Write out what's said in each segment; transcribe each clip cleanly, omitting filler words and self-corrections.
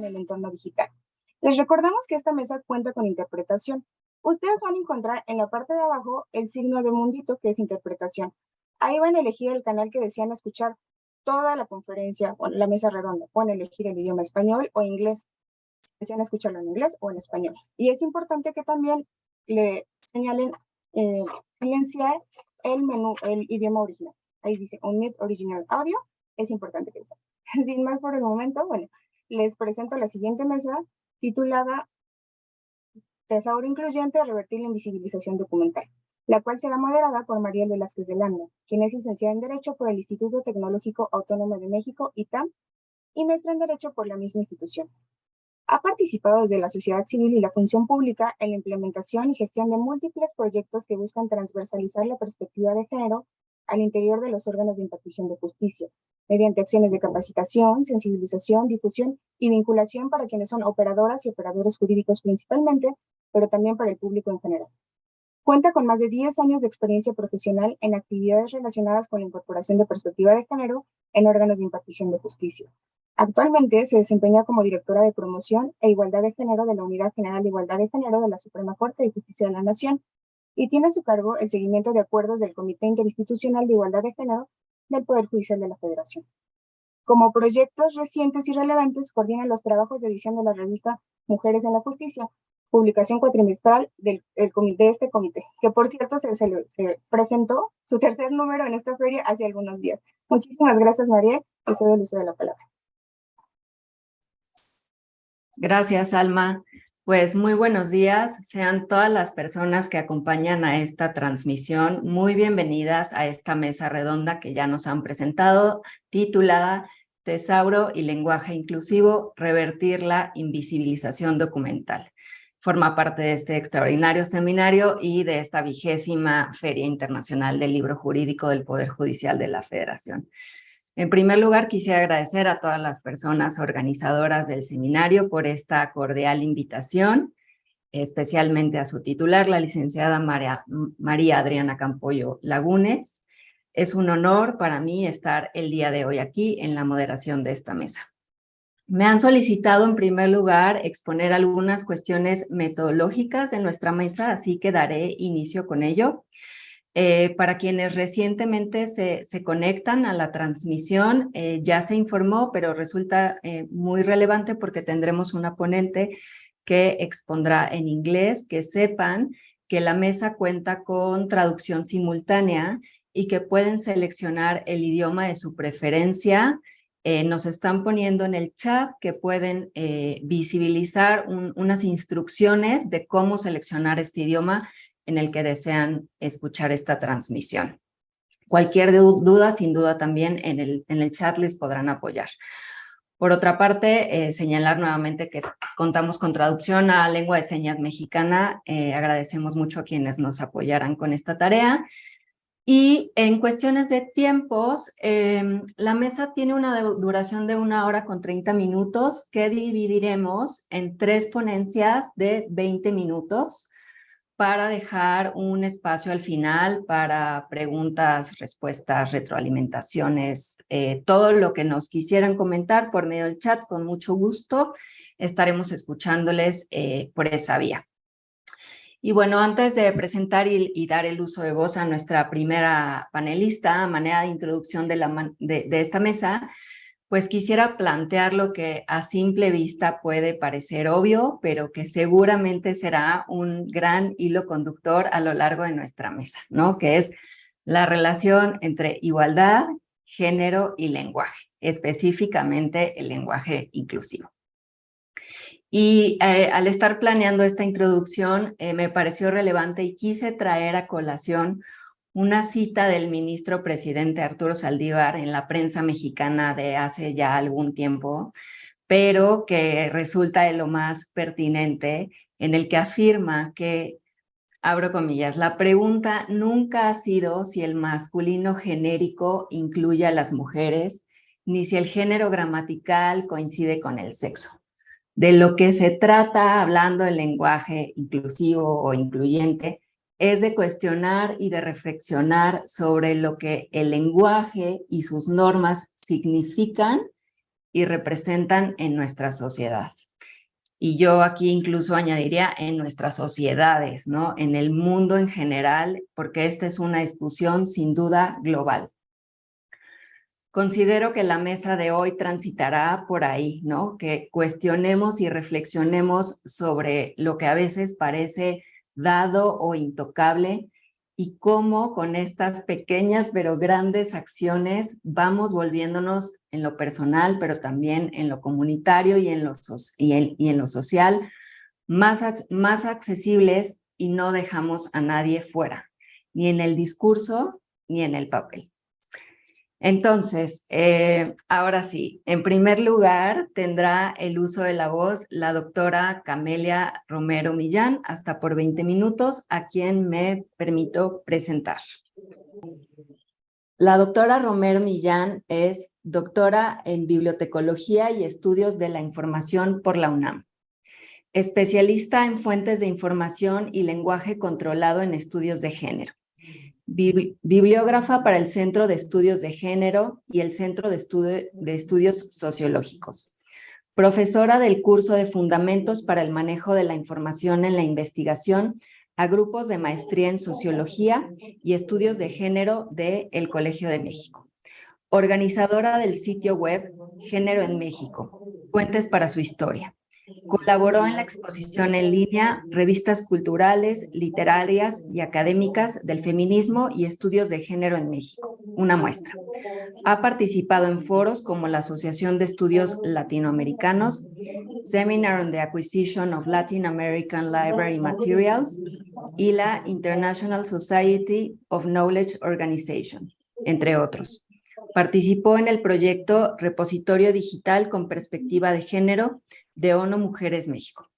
en el entorno digital. Les recordamos que esta mesa cuenta con interpretación. Ustedes van a encontrar en la parte de abajo el signo de mundito, que es interpretación. Ahí van a elegir el canal que desean escuchar toda la conferencia o la mesa redonda. Pueden elegir el idioma español o inglés. Desean escucharlo en inglés o en español. Y es importante que también le señalen silenciar el menú, el idioma original. Ahí dice Omit Original Audio. Es importante que lo sepan. Sin más por el momento, bueno, les presento la siguiente mesa titulada Tesauro Incluyente, revertir la invisibilización documental, la cual será moderada por Mariel Velázquez de Landa, quien es licenciada en Derecho por el Instituto Tecnológico Autónomo de México, ITAM, y maestra en Derecho por la misma institución. Ha participado desde la sociedad civil y la función pública en la implementación y gestión de múltiples proyectos que buscan transversalizar la perspectiva de género al interior de los órganos de impartición de justicia, mediante acciones de capacitación, sensibilización, difusión y vinculación para quienes son operadoras y operadores jurídicos principalmente, pero también para el público en general. Cuenta con más de 10 años de experiencia profesional en actividades relacionadas con la incorporación de perspectiva de género en órganos de impartición de justicia. Actualmente se desempeña como directora de promoción e igualdad de género de la Unidad General de Igualdad de Género de la Suprema Corte de Justicia de la Nación y tiene a su cargo el seguimiento de acuerdos del Comité Interinstitucional de Igualdad de Género del Poder Judicial de la Federación. Como proyectos recientes y relevantes, coordina los trabajos de edición de la revista Mujeres en la Justicia, publicación cuatrimestral de este comité, que por cierto se presentó su tercer número en esta feria hace algunos días. Muchísimas gracias, Mariel, y cedo el uso de la palabra. Gracias, Alma. Pues muy buenos días. Sean todas las personas que acompañan a esta transmisión muy bienvenidas a esta mesa redonda que ya nos han presentado, titulada Tesauro y lenguaje inclusivo, revertir la invisibilización documental. Forma parte de este extraordinario seminario y de esta 20ª Feria Internacional del Libro Jurídico del Poder Judicial de la Federación. En primer lugar, quisiera agradecer a todas las personas organizadoras del seminario por esta cordial invitación, especialmente a su titular, la licenciada María Adriana Campoyo Lagunes. Es un honor para mí estar el día de hoy aquí en la moderación de esta mesa. Me han solicitado en primer lugar exponer algunas cuestiones metodológicas de nuestra mesa, así que daré inicio con ello. Para quienes recientemente se conectan a la transmisión, ya se informó, pero resulta muy relevante porque tendremos una ponente que expondrá en inglés, que sepan que la mesa cuenta con traducción simultánea y que pueden seleccionar el idioma de su preferencia. Nos están poniendo en el chat que pueden visibilizar unas instrucciones de cómo seleccionar este idioma en el que desean escuchar esta transmisión. Cualquier duda, sin duda también en el chat les podrán apoyar. Por otra parte, señalar nuevamente que contamos con traducción a lengua de señas mexicana. Agradecemos mucho a quienes nos apoyaran con esta tarea. Y en cuestiones de tiempos, la mesa tiene una duración de 1 hora con 30 minutos que dividiremos en 3 ponencias de 20 minutos para dejar un espacio al final para preguntas, respuestas, retroalimentaciones, todo lo que nos quisieran comentar por medio del chat, con mucho gusto estaremos escuchándoles por esa vía. Y bueno, antes de presentar y dar el uso de voz a nuestra primera panelista, a manera de introducción de esta mesa, pues quisiera plantear lo que a simple vista puede parecer obvio, pero que seguramente será un gran hilo conductor a lo largo de nuestra mesa, ¿no? Que es la relación entre igualdad, género y lenguaje, específicamente el lenguaje inclusivo. Y al estar planeando esta introducción, me pareció relevante y quise traer a colación una cita del ministro presidente Arturo Saldívar en la prensa mexicana de hace ya algún tiempo, pero que resulta de lo más pertinente, en el que afirma que, abro comillas, la pregunta nunca ha sido si el masculino genérico incluye a las mujeres, ni si el género gramatical coincide con el sexo. De lo que se trata, hablando del lenguaje inclusivo o incluyente, es de cuestionar y de reflexionar sobre lo que el lenguaje y sus normas significan y representan en nuestra sociedad. Y yo aquí incluso añadiría en nuestras sociedades, ¿no? En el mundo en general, porque esta es una discusión sin duda global. Considero que la mesa de hoy transitará por ahí, ¿no? Que cuestionemos y reflexionemos sobre lo que a veces parece dado o intocable y cómo con estas pequeñas pero grandes acciones vamos volviéndonos en lo personal, pero también en lo comunitario y en lo social más accesibles y no dejamos a nadie fuera, ni en el discurso ni en el papel. Entonces, ahora sí, en primer lugar tendrá el uso de la voz la doctora Camelia Romero Millán, hasta por 20 minutos, a quien me permito presentar. La doctora Romero Millán es doctora en Bibliotecología y Estudios de la Información por la UNAM, especialista en fuentes de información y lenguaje controlado en estudios de género. Bibliógrafa para el Centro de Estudios de Género y el Centro de Estudios Sociológicos. Profesora del curso de Fundamentos para el Manejo de la Información en la Investigación a grupos de maestría en Sociología y Estudios de Género de El Colegio de México. Organizadora del sitio web Género en México, Fuentes para su Historia. Colaboró en la exposición en línea Revistas culturales, literarias y académicas del feminismo y estudios de género en México, una muestra. Ha participado en foros como la Asociación de Estudios Latinoamericanos, Seminar on the Acquisition of Latin American Library Materials y la International Society of Knowledge Organization, entre otros. Participó en el proyecto Repositorio Digital con Perspectiva de Género de ONU Mujeres México.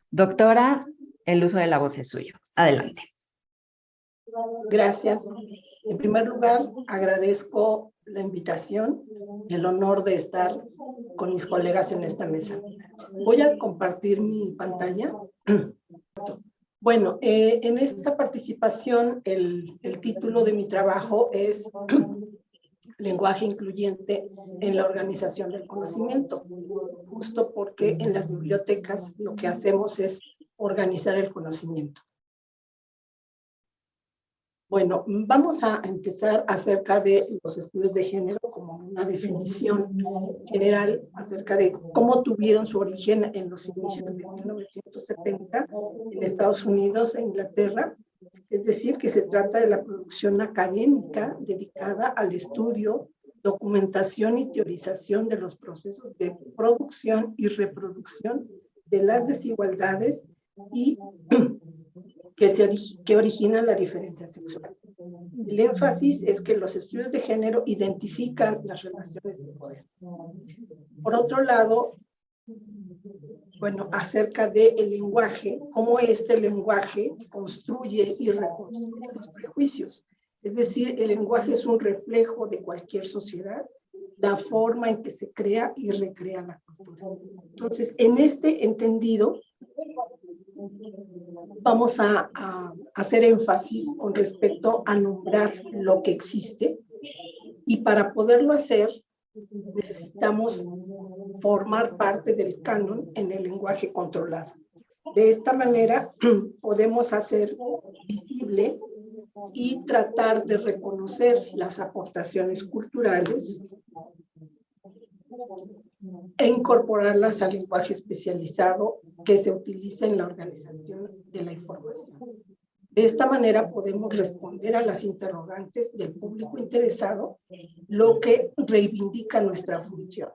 Doctora, el uso de la voz es suyo. Adelante. Gracias. En primer lugar, agradezco la invitación y el honor de estar con mis colegas en esta mesa. Voy a compartir mi pantalla. Bueno, en esta participación, el título de mi trabajo es Lenguaje incluyente en la organización del conocimiento, justo porque en las bibliotecas lo que hacemos es organizar el conocimiento. Bueno, vamos a empezar acerca de los estudios de género como una definición general acerca de cómo tuvieron su origen en los inicios de 1970 en Estados Unidos e Inglaterra. Es decir, que se trata de la producción académica dedicada al estudio, documentación y teorización de los procesos de producción y reproducción de las desigualdades y que originan la diferencia sexual. El énfasis es que los estudios de género identifican las relaciones de poder. Por otro lado, bueno, acerca del lenguaje, cómo este lenguaje construye y reconstruye los prejuicios. Es decir, el lenguaje es un reflejo de cualquier sociedad, la forma en que se crea y recrea la cultura. Entonces, en este entendido, vamos a hacer énfasis con respecto a nombrar lo que existe, y para poderlo hacer necesitamos formar parte del canon en el lenguaje controlado. De esta manera podemos hacer visible y tratar de reconocer las aportaciones culturales e incorporarlas al lenguaje especializado que se utiliza en la organización de la información. De esta manera podemos responder a las interrogantes del público interesado, lo que reivindica nuestra función.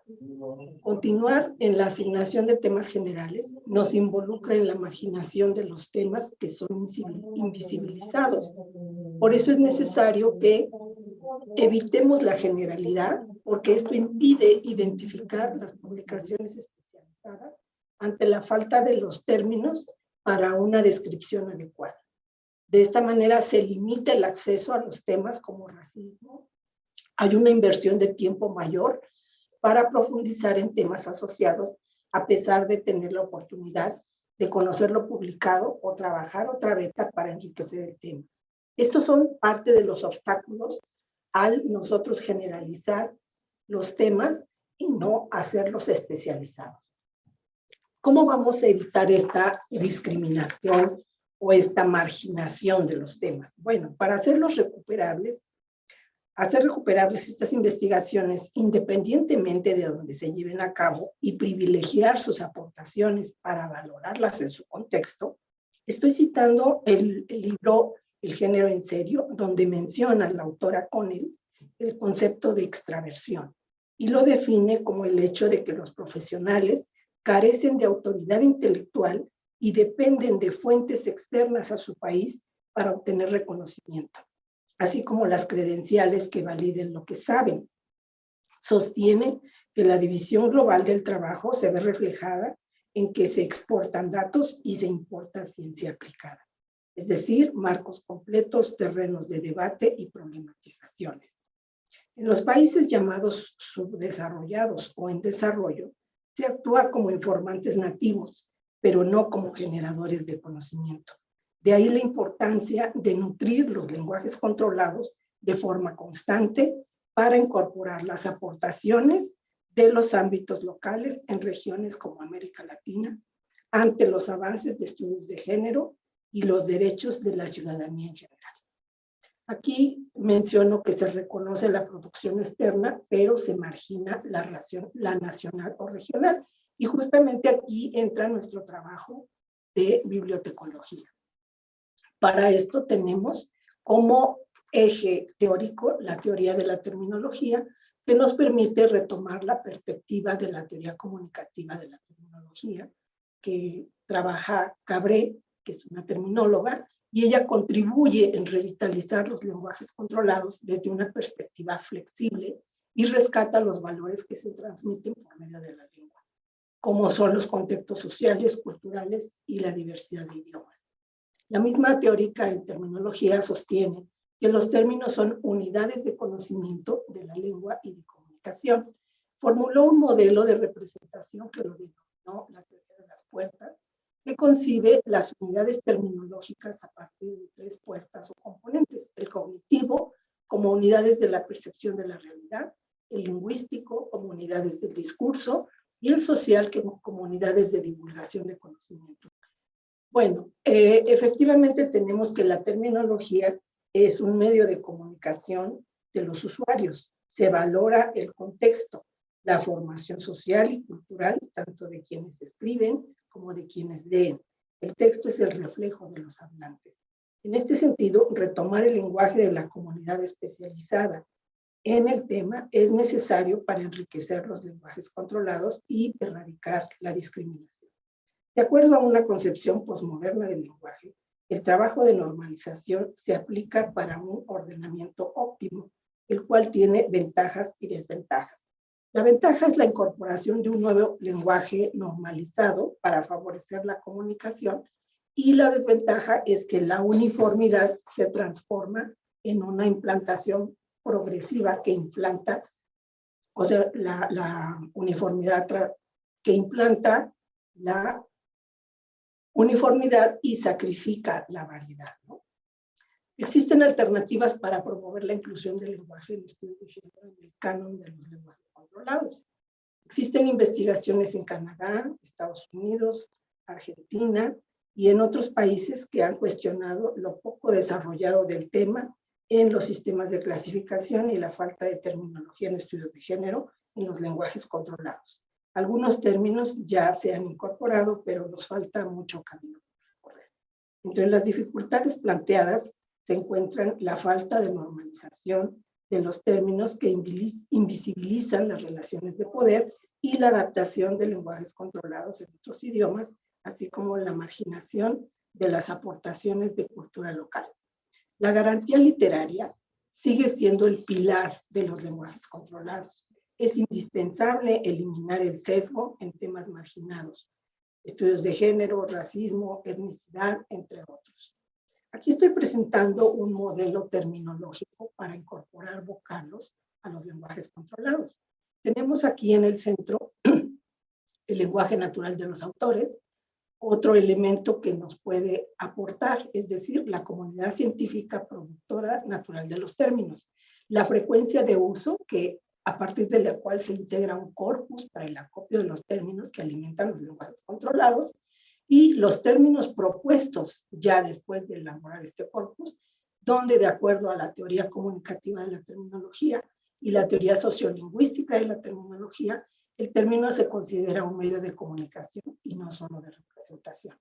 Continuar en la asignación de temas generales nos involucra en la marginación de los temas que son invisibilizados. Por eso es necesario que evitemos la generalidad, porque esto impide identificar las publicaciones especializadas ante la falta de los términos para una descripción adecuada. De esta manera se limita el acceso a los temas como racismo. Hay una inversión de tiempo mayor para profundizar en temas asociados, a pesar de tener la oportunidad de conocer lo publicado o trabajar otra beta para enriquecer el tema. Estos son parte de los obstáculos al nosotros generalizar los temas y no hacerlos especializados. ¿Cómo vamos a evitar esta discriminación o esta marginación de los temas? Bueno, para hacerlos recuperables, hacer recuperables estas investigaciones independientemente de donde se lleven a cabo y privilegiar sus aportaciones para valorarlas en su contexto, estoy citando el libro El género en serio, donde menciona la autora Connell el concepto de extraversión y lo define como el hecho de que los profesionales carecen de autoridad intelectual y dependen de fuentes externas a su país para obtener reconocimiento, así como las credenciales que validen lo que saben. Sostiene que la división global del trabajo se ve reflejada en que se exportan datos y se importa ciencia aplicada, es decir, marcos completos, terrenos de debate y problematizaciones. En los países llamados subdesarrollados o en desarrollo, se actúa como informantes nativos, pero no como generadores de conocimiento. De ahí la importancia de nutrir los lenguajes controlados de forma constante para incorporar las aportaciones de los ámbitos locales en regiones como América Latina, ante los avances de estudios de género y los derechos de la ciudadanía en general. Aquí menciono que se reconoce la producción externa, pero se margina la nacional o regional. Y justamente aquí entra nuestro trabajo de bibliotecología. Para esto tenemos como eje teórico la teoría de la terminología, que nos permite retomar la perspectiva de la teoría comunicativa de la terminología, que trabaja Cabré, que es una terminóloga, y ella contribuye en revitalizar los lenguajes controlados desde una perspectiva flexible y rescata los valores que se transmiten por medio de la lengua, como son los contextos sociales, culturales y la diversidad de idiomas. La misma teórica en terminología sostiene que los términos son unidades de conocimiento de la lengua y de comunicación. Formuló un modelo de representación que lo denominó la teoría de las puertas, que concibe las unidades terminológicas a partir de 3 puertas o componentes: el cognitivo como unidades de la percepción de la realidad, el lingüístico como unidades del discurso y el social como unidades de divulgación de conocimiento. Bueno, efectivamente tenemos que la terminología es un medio de comunicación de los usuarios. Se valora el contexto, la formación social y cultural, tanto de quienes escriben como de quienes leen. El texto es el reflejo de los hablantes. En este sentido, retomar el lenguaje de la comunidad especializada en el tema es necesario para enriquecer los lenguajes controlados y erradicar la discriminación. De acuerdo a una concepción posmoderna del lenguaje, el trabajo de normalización se aplica para un ordenamiento óptimo, el cual tiene ventajas y desventajas. La ventaja es la incorporación de un nuevo lenguaje normalizado para favorecer la comunicación, y la desventaja es que la uniformidad se transforma en una implantación progresiva que implanta, o sea, la uniformidad que implanta la uniformidad y sacrifica la variedad, ¿no? Existen alternativas para promover la inclusión del lenguaje en estudios de género en el canon de los lenguajes controlados. Existen investigaciones en Canadá, Estados Unidos, Argentina y en otros países que han cuestionado lo poco desarrollado del tema en los sistemas de clasificación y la falta de terminología en estudios de género en los lenguajes controlados. Algunos términos ya se han incorporado, pero nos falta mucho camino por recorrer. Entre las dificultades planteadas se encuentran la falta de normalización de los términos que invisibilizan las relaciones de poder y la adaptación de lenguajes controlados en otros idiomas, así como la marginación de las aportaciones de cultura local. La garantía literaria sigue siendo el pilar de los lenguajes controlados. Es indispensable eliminar el sesgo en temas marginados, estudios de género, racismo, etnicidad, entre otros. Aquí estoy presentando un modelo terminológico para incorporar vocablos a los lenguajes controlados. Tenemos aquí en el centro el lenguaje natural de los autores, otro elemento que nos puede aportar, es decir, la comunidad científica productora natural de los términos, la frecuencia de uso que a partir de la cual se integra un corpus para el acopio de los términos que alimentan los lenguajes controlados, y los términos propuestos ya después de elaborar este corpus, donde de acuerdo a la teoría comunicativa de la terminología y la teoría sociolingüística de la terminología, el término se considera un medio de comunicación y no solo de representación.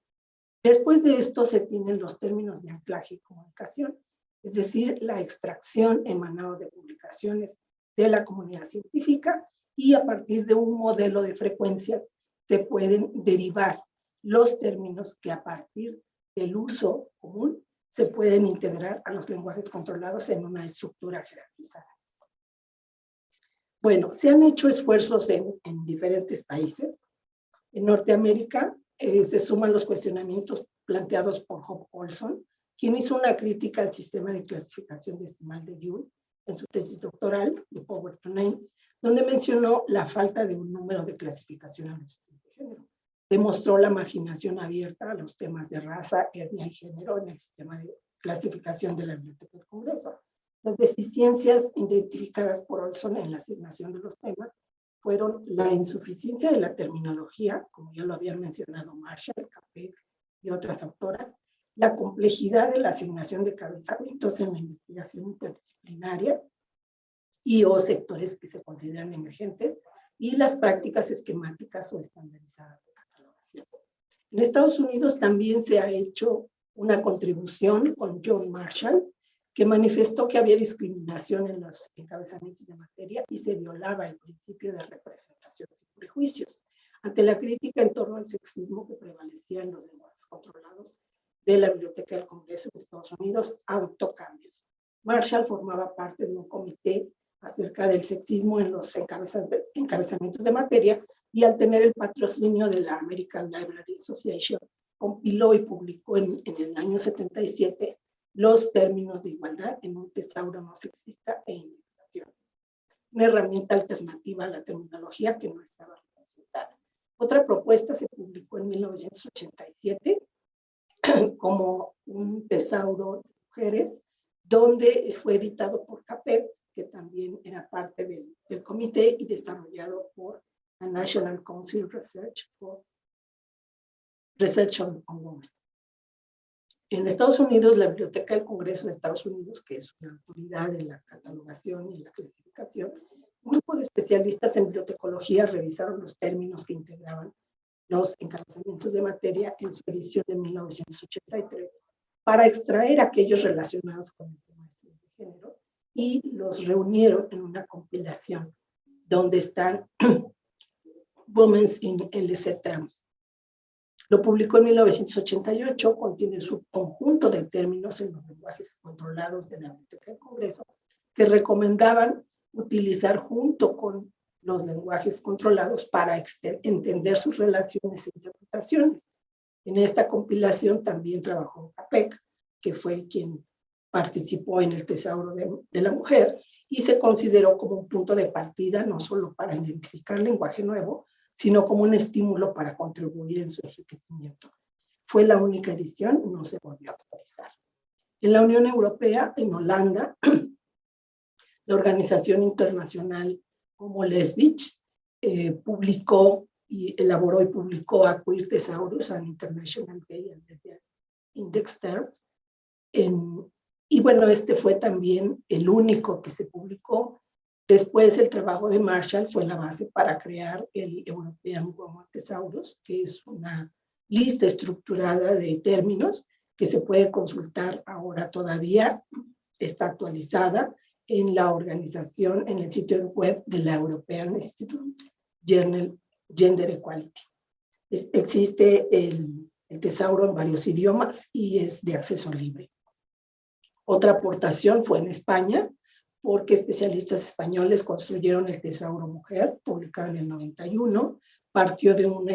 Después de esto se tienen los términos de anclaje y comunicación, es decir, la extracción emanada de publicaciones de la comunidad científica, y a partir de un modelo de frecuencias se pueden derivar los términos que a partir del uso común se pueden integrar a los lenguajes controlados en una estructura jerarquizada. Bueno, se han hecho esfuerzos en diferentes países. En Norteamérica se suman los cuestionamientos planteados por Hope Olson, quien hizo una crítica al sistema de clasificación decimal de Dewey en su tesis doctoral de Power to Name, donde mencionó la falta de un número de clasificación a los tipos de género. Demostró la marginación abierta a los temas de raza, etnia y género en el sistema de clasificación de la Biblioteca del Congreso. Las deficiencias identificadas por Olson en la asignación de los temas fueron la insuficiencia de la terminología, como ya lo habían mencionado Marshall, Capek y otras autoras, la complejidad de la asignación de cabezamientos en la investigación interdisciplinaria y o sectores que se consideran emergentes, y las prácticas esquemáticas o estandarizadas de catalogación. En Estados Unidos también se ha hecho una contribución con John Marshall, que manifestó que había discriminación en los encabezamientos de materia y se violaba el principio de representación sin prejuicios. Ante la crítica en torno al sexismo que prevalecía en los lenguajes controlados de la Biblioteca del Congreso de Estados Unidos, adoptó cambios. Marshall formaba parte de un comité acerca del sexismo en los encabezamientos de materia, y al tener el patrocinio de la American Library Association, compiló y publicó en el año 77 los términos de igualdad en un tesauro no sexista e indexación, una herramienta alternativa a la terminología que no estaba representada. Otra propuesta se publicó en 1987 como un tesauro de mujeres, donde fue editado por Capek, que también era parte del comité, y desarrollado por la National Council Research on Women. En Estados Unidos, la Biblioteca del Congreso de Estados Unidos, que es una autoridad en la catalogación y la clasificación, un grupo de especialistas en bibliotecología revisaron los términos que integraban los encabezamientos de materia en su edición de 1983 para extraer aquellos relacionados con el tema de género, y los reunieron en una compilación donde están Women's in LC Terms. Lo publicó en 1988, contiene su conjunto de términos en los lenguajes controlados de la Biblioteca del Congreso que recomendaban utilizar junto con los lenguajes controlados para entender sus relaciones e interpretaciones. En esta compilación también trabajó Capek, que fue quien participó en el tesauro de la mujer, y se consideró como un punto de partida no solo para identificar lenguaje nuevo, sino como un estímulo para contribuir en su enriquecimiento. Fue la única edición, no se volvió a actualizar. En la Unión Europea, en Holanda, la organización internacional como Lesbich publicó y elaboró y publicó a Queer Thesaurus and International Gay and Lesbian Index Terms. Y bueno, este fue también el único que se publicó. Después, el trabajo de Marshall fue la base para crear el European Women Thesaurus, que es una lista estructurada de términos que se puede consultar ahora todavía, está actualizada en la organización, en el sitio web de la European Institute Gender Equality. Existe el tesauro en varios idiomas y es de acceso libre. Otra aportación fue en España, porque especialistas españoles construyeron el tesauro mujer, publicado en el 91, partió de una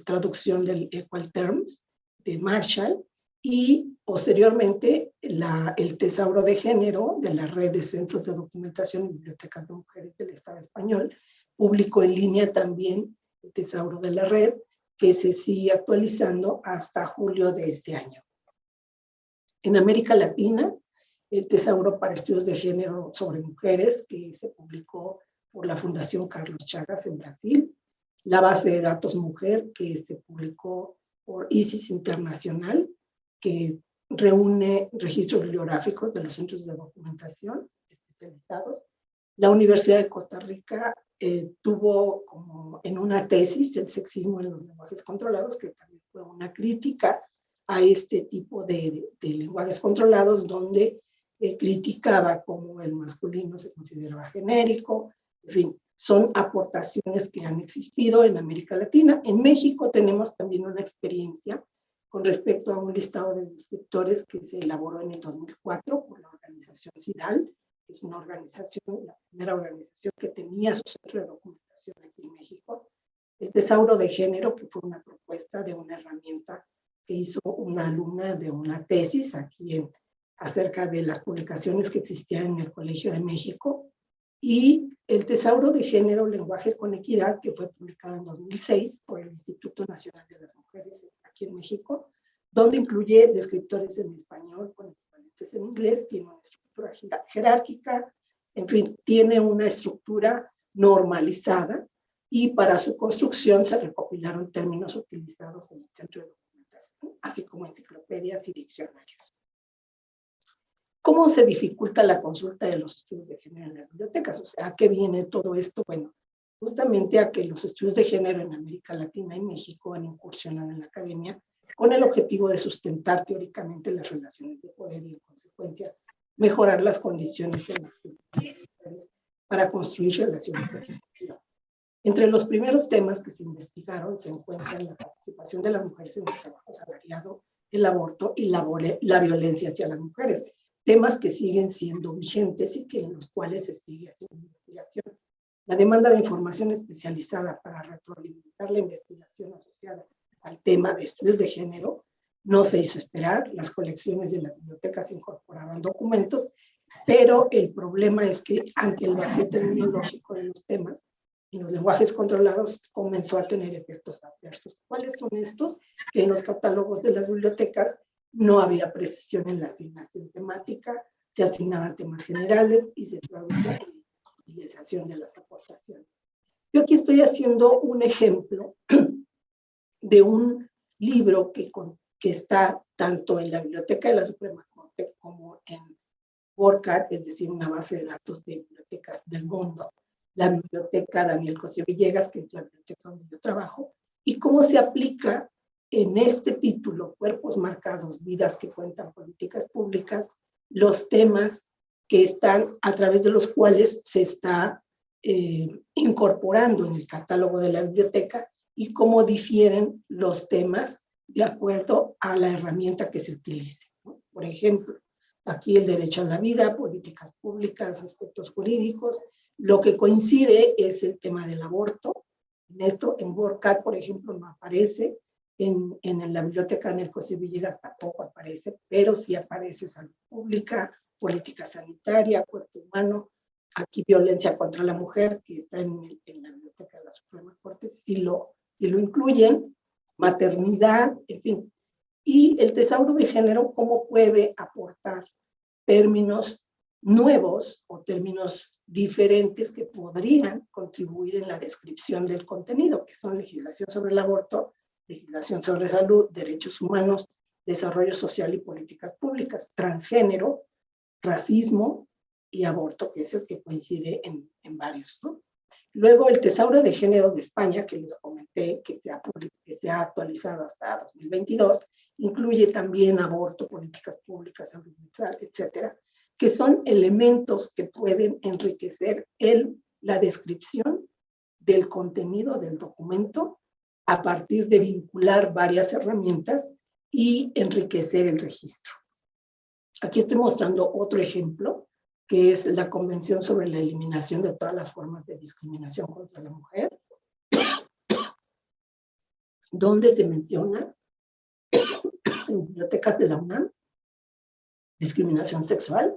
traducción del Equal Terms de Marshall, y posteriormente el tesauro de género de la red de centros de documentación y bibliotecas de mujeres del Estado español publicó en línea también el tesauro de la red, que se sigue actualizando hasta julio de este año. En América Latina, el tesauro para estudios de género sobre mujeres, que se publicó por la Fundación Carlos Chagas en Brasil, la base de datos Mujer, que se publicó por ISIS Internacional, que reúne registros bibliográficos de los centros de documentación especializados. La Universidad de Costa Rica tuvo como en una tesis el sexismo en los lenguajes controlados, que también fue una crítica a este tipo de lenguajes controlados, donde criticaba cómo el masculino se consideraba genérico. En fin, son aportaciones que han existido en América Latina. En México tenemos también una experiencia con respecto a un listado de descriptores que se elaboró en el 2004 por la organización CIDAL, que es una organización, la primera organización que tenía su centro de documentación aquí en México. El tesauro de género, que fue una propuesta de una herramienta que hizo una alumna de una tesis aquí acerca de las publicaciones que existían en el Colegio de México, y el tesauro de género, lenguaje con equidad, que fue publicado en 2006 por el Instituto Nacional de las Mujeres aquí en México, donde incluye descriptores en español con equivalentes en inglés, tiene una estructura jerárquica, en fin, tiene una estructura normalizada, y para su construcción se recopilaron términos utilizados en el centro de documentación, así como enciclopedias y diccionarios. ¿Cómo se dificulta la consulta de los estudios de género en las bibliotecas? O sea, ¿a qué viene todo esto? Bueno, justamente a que los estudios de género en América Latina y México han incursionado en la academia con el objetivo de sustentar teóricamente las relaciones de poder y, en consecuencia, mejorar las condiciones de las mujeres para construir relaciones efectivas. Entre los primeros temas que se investigaron se encuentran la participación de las mujeres en el trabajo asalariado, el aborto y la violencia hacia las mujeres, temas que siguen siendo vigentes y en los cuales se sigue haciendo investigación. La demanda de información especializada para retroalimentar la investigación asociada al tema de estudios de género no se hizo esperar. Las colecciones de las bibliotecas incorporaban documentos, pero el problema es que ante el vacío terminológico de los temas y los lenguajes controlados comenzó a tener efectos adversos. ¿Cuáles son estos? Que en los catálogos de las bibliotecas no había precisión en la asignación temática, se asignaban temas generales y se traducía en la utilización de las aportaciones. Yo aquí estoy haciendo un ejemplo de un libro que está tanto en la Biblioteca de la Suprema Corte como en WordCat, es decir, una base de datos de bibliotecas del mundo, la Biblioteca Daniel Cosío Villegas, que es la biblioteca donde yo trabajo, y cómo se aplica en este título, Cuerpos Marcados, Vidas que Cuentan Políticas Públicas, los temas que están a través de los cuales se está incorporando en el catálogo de la biblioteca y cómo difieren los temas de acuerdo a la herramienta que se utilice, ¿no? Por ejemplo, aquí el derecho a la vida, políticas públicas, aspectos jurídicos. Lo que coincide es el tema del aborto. En esto, en WordCat, por ejemplo, no aparece. En la biblioteca Daniel Cosío Villegas tampoco aparece, pero sí aparece salud pública, política sanitaria, cuerpo humano. Aquí violencia contra la mujer, que está en la biblioteca de la Suprema Corte, si lo incluyen, maternidad, en fin. Y el tesauro de género, cómo puede aportar términos nuevos o términos diferentes que podrían contribuir en la descripción del contenido, que son legislación sobre el aborto, legislación sobre salud, derechos humanos, desarrollo social y políticas públicas, transgénero, racismo y aborto, que es el que coincide en varios, ¿no? Luego el tesauro de género de España, que les comenté que se ha actualizado hasta 2022, incluye también aborto, políticas públicas, salud mental, etcétera, que son elementos que pueden enriquecer la descripción del contenido del documento a partir de vincular varias herramientas y enriquecer el registro. Aquí estoy mostrando otro ejemplo, que es la Convención sobre la Eliminación de todas las formas de discriminación contra la mujer, donde se menciona en bibliotecas de la UNAM, discriminación sexual,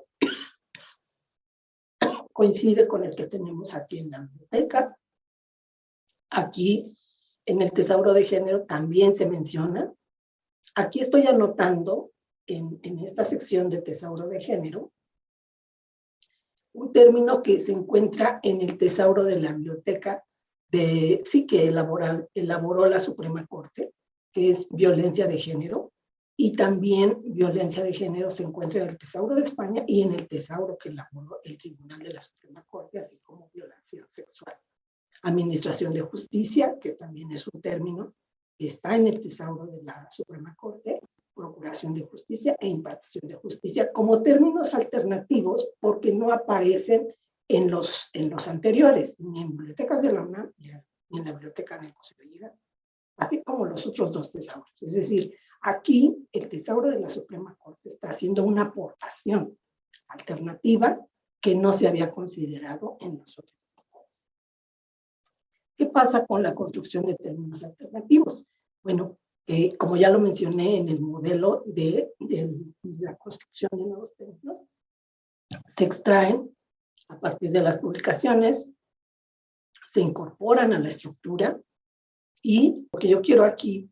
coincide con el que tenemos aquí en la biblioteca. Aquí en el tesauro de género también se menciona. Aquí estoy anotando en esta sección de tesauro de género un término que se encuentra en el tesauro de la biblioteca que elaboró la Suprema Corte, que es violencia de género, y también violencia de género se encuentra en el tesauro de España y en el tesauro que elaboró el Tribunal de la Suprema Corte, así como violación sexual. Administración de justicia, que también es un término que está en el tesauro de la Suprema Corte, procuración de justicia e impartición de justicia, como términos alternativos porque no aparecen en los anteriores, ni en bibliotecas de la UNAM, ni en la biblioteca de Cosivillera, así como los otros dos tesauros. Es decir, aquí el tesauro de la Suprema Corte está haciendo una aportación alternativa que no se había considerado en los otros. ¿Qué pasa con la construcción de términos alternativos? Bueno, como ya lo mencioné en el modelo de la construcción de nuevos términos, se extraen a partir de las publicaciones, se incorporan a la estructura y lo que yo quiero aquí,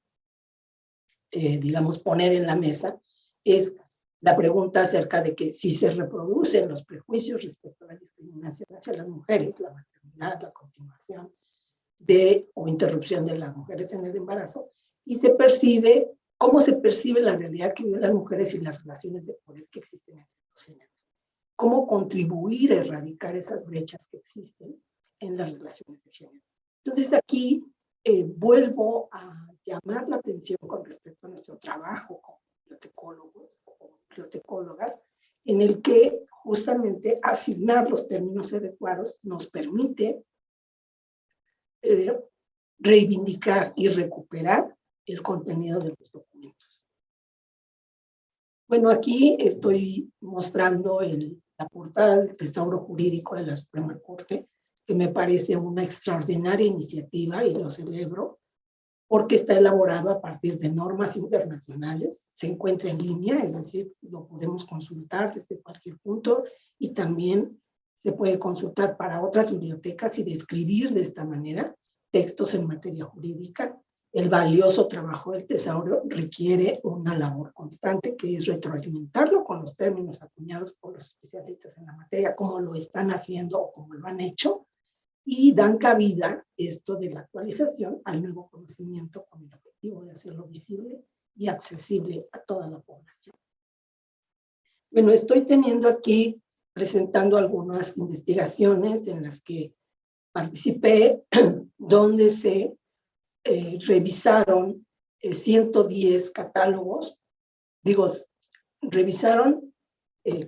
digamos, poner en la mesa es la pregunta acerca de que si se reproducen los prejuicios respecto a la discriminación hacia las mujeres, la maternidad, la continuación o interrupción de las mujeres en el embarazo, y se percibe, cómo se percibe la realidad que viven las mujeres y las relaciones de poder que existen entre los géneros. Cómo contribuir a erradicar esas brechas que existen en las relaciones de género. Entonces aquí vuelvo a llamar la atención con respecto a nuestro trabajo como bibliotecólogos o bibliotecólogas, en el que justamente asignar los términos adecuados nos permite reivindicar y recuperar el contenido de los documentos. Bueno, aquí estoy mostrando la portada del tesauro jurídico de la Suprema Corte, que me parece una extraordinaria iniciativa y lo celebro, porque está elaborado a partir de normas internacionales, se encuentra en línea, es decir, lo podemos consultar desde cualquier punto y también se puede consultar para otras bibliotecas y describir de esta manera textos en materia jurídica. El valioso trabajo del tesauro requiere una labor constante, que es retroalimentarlo con los términos acuñados por los especialistas en la materia, como lo están haciendo o como lo han hecho, y dan cabida esto de la actualización al nuevo conocimiento con el objetivo de hacerlo visible y accesible a toda la población. Bueno, estoy teniendo aquí, presentando algunas investigaciones en las que participé, donde se revisaron 110 catálogos, revisaron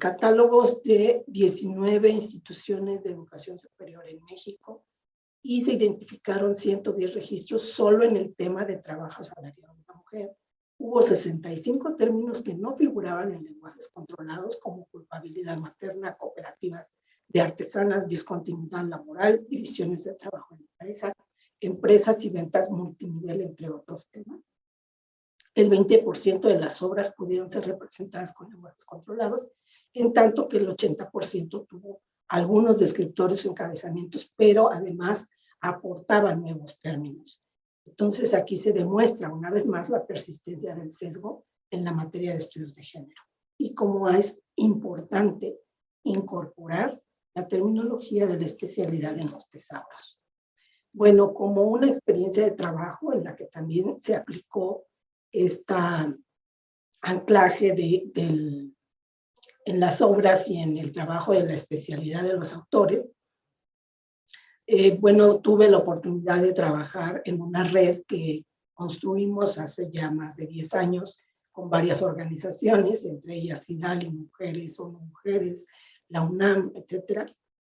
catálogos de 19 instituciones de educación superior en México y se identificaron 110 registros solo en el tema de trabajo asalariado de la mujer. Hubo 65 términos que no figuraban en lenguajes controlados, como culpabilidad materna, cooperativas de artesanas, discontinuidad laboral, divisiones de trabajo en pareja, empresas y ventas multinivel, entre otros temas. El 20% de las obras pudieron ser representadas con lenguajes controlados, en tanto que el 80% tuvo algunos descriptores o encabezamientos, pero además aportaban nuevos términos. Entonces aquí se demuestra una vez más la persistencia del sesgo en la materia de estudios de género y cómo es importante incorporar la terminología de la especialidad en los tesauros. Bueno, como una experiencia de trabajo en la que también se aplicó este anclaje en las obras y en el trabajo de la especialidad de los autores, bueno, tuve la oportunidad de trabajar en una red que construimos hace ya más de 10 años con varias organizaciones, entre ellas IDALI, Mujeres, ONU Mujeres, la UNAM, etcétera,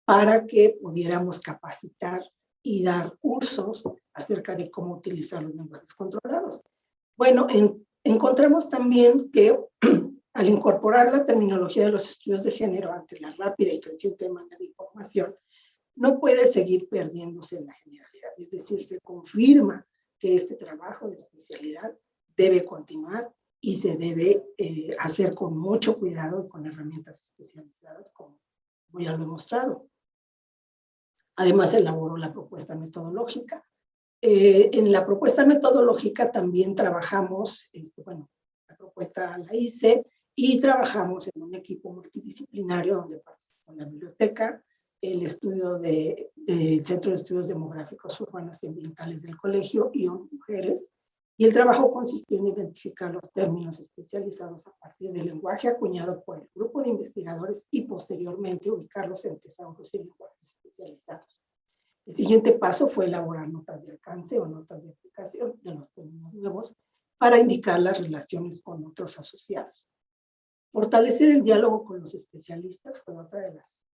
para que pudiéramos capacitar y dar cursos acerca de cómo utilizar los lenguajes controlados. Bueno, encontramos también que al incorporar la terminología de los estudios de género ante la rápida y creciente demanda de información, no puede seguir perdiéndose en la generalidad. Es decir, se confirma que este trabajo de especialidad debe continuar y se debe hacer con mucho cuidado y con herramientas especializadas, como ya lo he mostrado. Además, elaboró la propuesta metodológica. En la propuesta metodológica también trabajamos, la propuesta la hice y trabajamos en un equipo multidisciplinario donde participaron con la biblioteca, el estudio Centro de Estudios Demográficos Urbanos y Ambientales del colegio y mujeres. Y el trabajo consistió en identificar los términos especializados a partir del lenguaje acuñado por el grupo de investigadores y posteriormente ubicarlos en tesauros y lenguajes especializados. El siguiente paso fue elaborar notas de alcance o notas de aplicación de los términos nuevos para indicar las relaciones con otros asociados. Fortalecer el diálogo con los especialistas fue otra de las,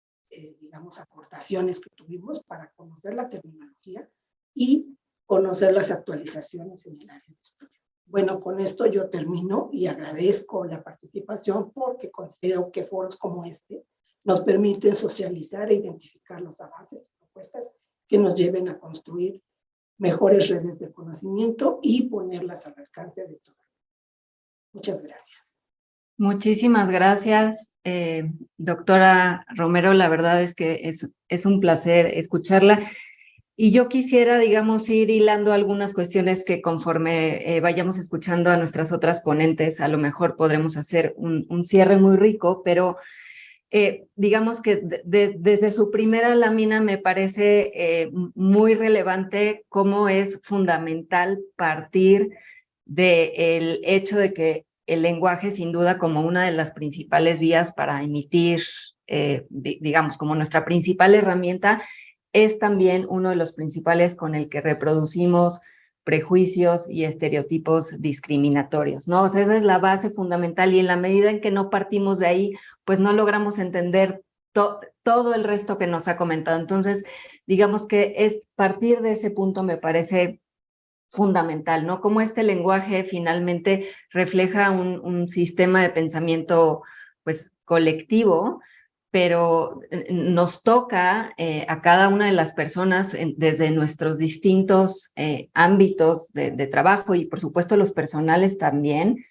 digamos, aportaciones que tuvimos para conocer la terminología y conocer las actualizaciones en el área de estudio. Bueno, con esto yo termino y agradezco la participación porque considero que foros como este nos permiten socializar e identificar los avances y propuestas que nos lleven a construir mejores redes de conocimiento y ponerlas al alcance de todos. Muchas gracias. Muchísimas gracias, doctora Romero. La verdad es que es un placer escucharla. Y yo quisiera, digamos, ir hilando algunas cuestiones que conforme vayamos escuchando a nuestras otras ponentes, a lo mejor podremos hacer un cierre muy rico, pero digamos que desde su primera lámina me parece muy relevante cómo es fundamental partir del hecho de que el lenguaje, sin duda, como una de las principales vías para emitir, digamos, como nuestra principal herramienta, es también uno de los principales con el que reproducimos prejuicios y estereotipos discriminatorios, ¿no? O sea, esa es la base fundamental y en la medida en que no partimos de ahí, pues no logramos entender todo el resto que nos ha comentado. Entonces, digamos que es partir de ese punto me parece fundamental, ¿no? Cómo este lenguaje finalmente refleja un sistema de pensamiento, pues, colectivo, pero nos toca a cada una de las personas desde nuestros distintos ámbitos de trabajo y, por supuesto, los personales también,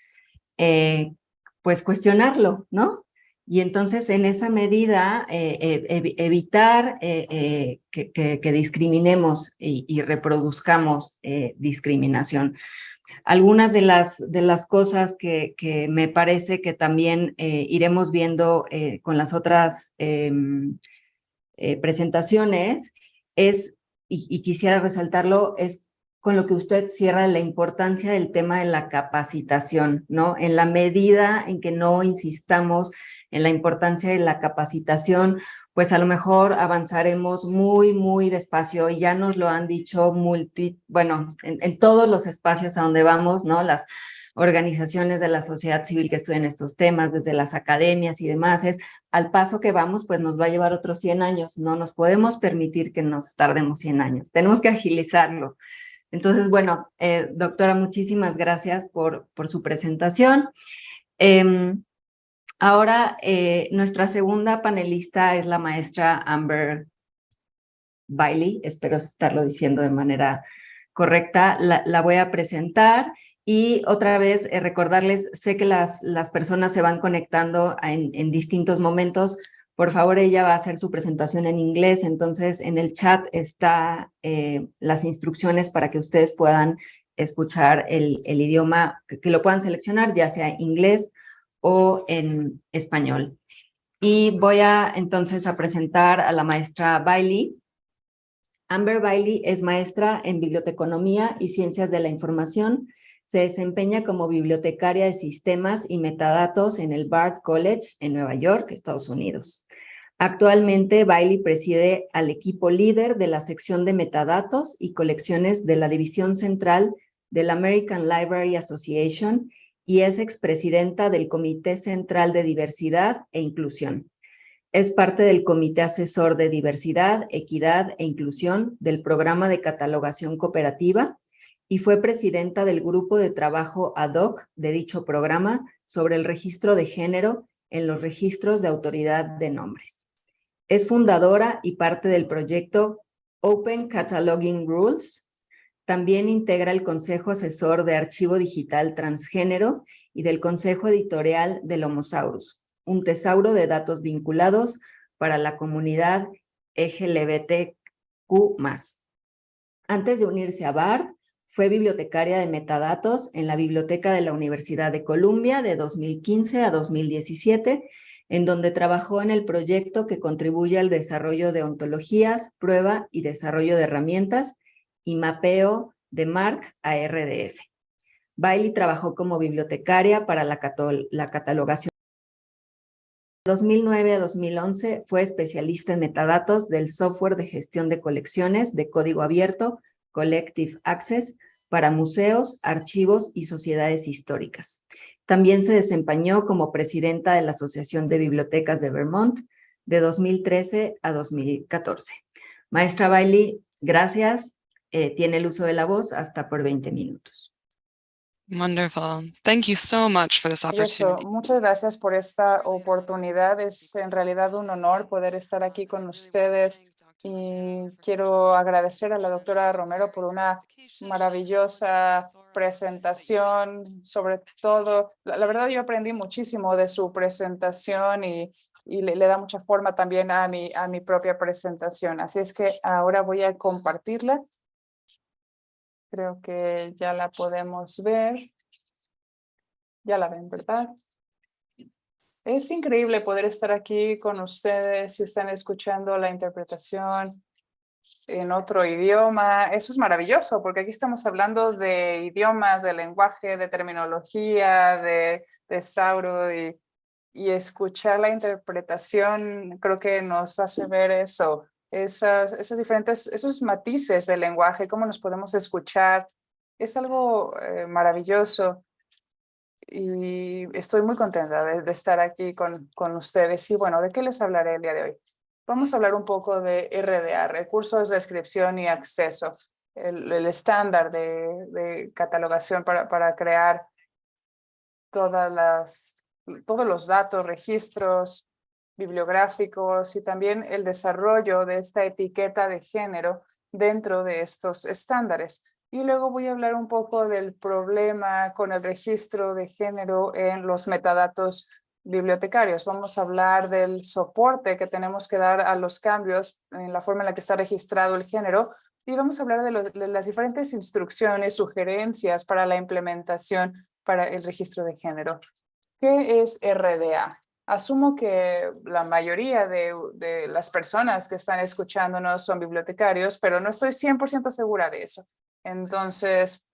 pues, cuestionarlo, ¿no? Y entonces, en esa medida, evitar que discriminemos y reproduzcamos discriminación. Algunas de las cosas que me parece que también iremos viendo con las otras presentaciones es, y quisiera resaltarlo, es con lo que usted cierra la importancia del tema de la capacitación, ¿no? En la medida en que no insistamos en la importancia de la capacitación, pues a lo mejor avanzaremos muy despacio y ya nos lo han dicho bueno, en todos los espacios a donde vamos, ¿no? Las organizaciones de la sociedad civil que estudian estos temas, desde las academias y demás, es al paso que vamos, pues nos va a llevar otros 100 años. No nos podemos permitir que nos tardemos 100 años. Tenemos que agilizarlo. Entonces, bueno, doctora, muchísimas gracias por su presentación. Ahora, nuestra segunda panelista es la maestra Amber Bailey. Espero estarlo diciendo de manera correcta. La voy a presentar. Y otra vez recordarles, sé que las personas se van conectando en distintos momentos. Por favor, ella va a hacer su presentación en inglés, entonces en el chat está las instrucciones para que ustedes puedan escuchar el idioma, que lo puedan seleccionar, ya sea inglés o en español. Y voy entonces a presentar a la maestra Bailey. Amber Bailey es maestra en biblioteconomía y ciencias de la información. Se desempeña como bibliotecaria de sistemas y metadatos en el Bard College en Nueva York, Estados Unidos. Actualmente, Bailey preside al equipo líder de la sección de metadatos y colecciones de la División Central de la American Library Association y es expresidenta del Comité Central de Diversidad e Inclusión. Es parte del Comité Asesor de Diversidad, Equidad e Inclusión del Programa de Catalogación Cooperativa y fue presidenta del grupo de trabajo ad hoc de dicho programa sobre el registro de género en los registros de autoridad de nombres. Es fundadora y parte del proyecto Open Cataloging Rules. También integra el Consejo Asesor de Archivo Digital Transgénero y del Consejo Editorial del Homosaurus, un tesauro de datos vinculados para la comunidad LGBTQ+. Antes de unirse a BARD, fue bibliotecaria de metadatos en la Biblioteca de la Universidad de Columbia de 2015 a 2017 en donde trabajó en el proyecto que contribuye al desarrollo de ontologías, prueba y desarrollo de herramientas y mapeo de MARC a RDF. Bailey trabajó como bibliotecaria para la catalogación. De 2009 a 2011 fue especialista en metadatos del software de gestión de colecciones de código abierto, Collective Access, para museos, archivos y sociedades históricas. También se desempeñó como presidenta de la Asociación de Bibliotecas de Vermont de 2013 a 2014. Maestra Bailey, gracias. Tiene el uso de la voz hasta por 20 minutos. Wonderful. Thank you so much for this opportunity. Muchas gracias por esta oportunidad. Es en realidad un honor poder estar aquí con ustedes y quiero agradecer a la doctora Romero por una maravillosa presentación. Sobre todo, la verdad yo aprendí muchísimo de su presentación y le da mucha forma también a mi propia presentación. Así es que ahora voy a compartirla. Creo que ya la podemos ver. Ya la ven, ¿verdad? Es increíble poder estar aquí con ustedes si están escuchando la interpretación en otro idioma. Eso es maravilloso porque aquí estamos hablando de idiomas, de lenguaje, de terminología, de Sauro y escuchar la interpretación creo que nos hace ver eso, esas diferentes, esos matices del lenguaje, cómo nos podemos escuchar. Es algo maravilloso. Y estoy muy contenta de estar aquí con ustedes. Y bueno, ¿de qué les hablaré el día de hoy? Vamos a hablar un poco de RDA, Recursos de Descripción y Acceso, el estándar de catalogación para crear todos los datos, registros bibliográficos y también el desarrollo de esta etiqueta de género dentro de estos estándares. Y luego voy a hablar un poco del problema con el registro de género en los metadatos bibliotecarios. Vamos a hablar del soporte que tenemos que dar a los cambios en la forma en la que está registrado el género y vamos a hablar de las diferentes instrucciones, sugerencias para la implementación para el registro de género. ¿Qué es RDA? Asumo que la mayoría de las personas que están escuchándonos son bibliotecarios, pero no estoy 100% segura de eso. Entonces,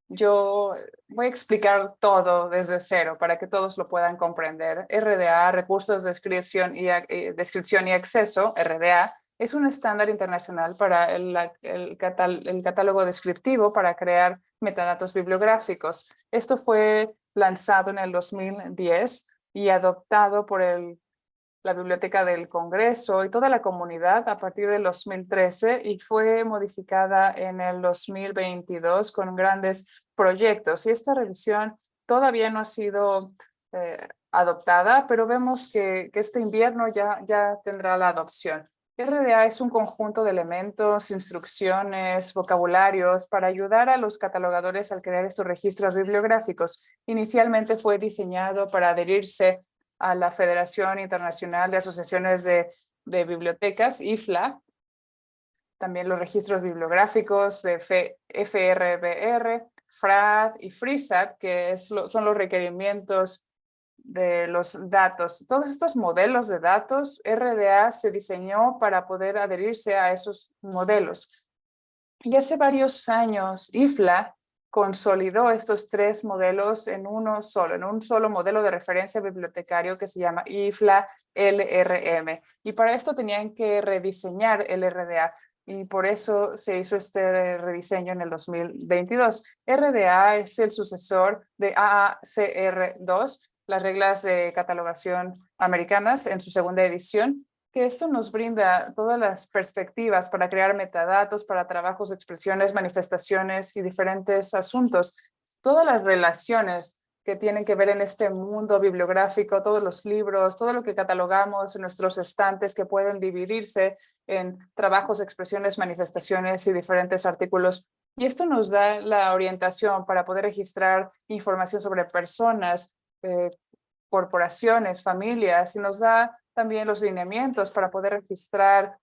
yo voy a explicar todo desde cero para que todos lo puedan comprender. RDA, Recursos de Descripción y Acceso, RDA, es un estándar internacional para el catálogo descriptivo para crear metadatos bibliográficos. Esto fue lanzado en el 2010 y adoptado por la Biblioteca del Congreso y toda la comunidad a partir del 2013 y fue modificada en el 2022 con grandes proyectos. Y esta revisión todavía no ha sido adoptada, pero vemos que este invierno ya tendrá la adopción. RDA es un conjunto de elementos, instrucciones, vocabularios para ayudar a los catalogadores al crear estos registros bibliográficos. Inicialmente fue diseñado para adherirse a la Federación Internacional de Asociaciones de Bibliotecas, IFLA, también los registros bibliográficos de FRBR, FRAD y FRISAT, que son los requerimientos de los datos. Todos estos modelos de datos, RDA se diseñó para poder adherirse a esos modelos. Y hace varios años, IFLA consolidó estos tres modelos en un solo modelo de referencia bibliotecario que se llama IFLA LRM. Y para esto tenían que rediseñar el RDA. Y por eso se hizo este rediseño en el 2022. RDA es el sucesor de AACR2, las reglas de catalogación americanas en su segunda edición, que esto nos brinda todas las perspectivas para crear metadatos, para trabajos, expresiones, manifestaciones y diferentes asuntos. Todas las relaciones que tienen que ver en este mundo bibliográfico, todos los libros, todo lo que catalogamos en nuestros estantes que pueden dividirse en trabajos, expresiones, manifestaciones y diferentes artículos. Y esto nos da la orientación para poder registrar información sobre personas, corporaciones, familias, y nos da también los lineamientos para poder registrar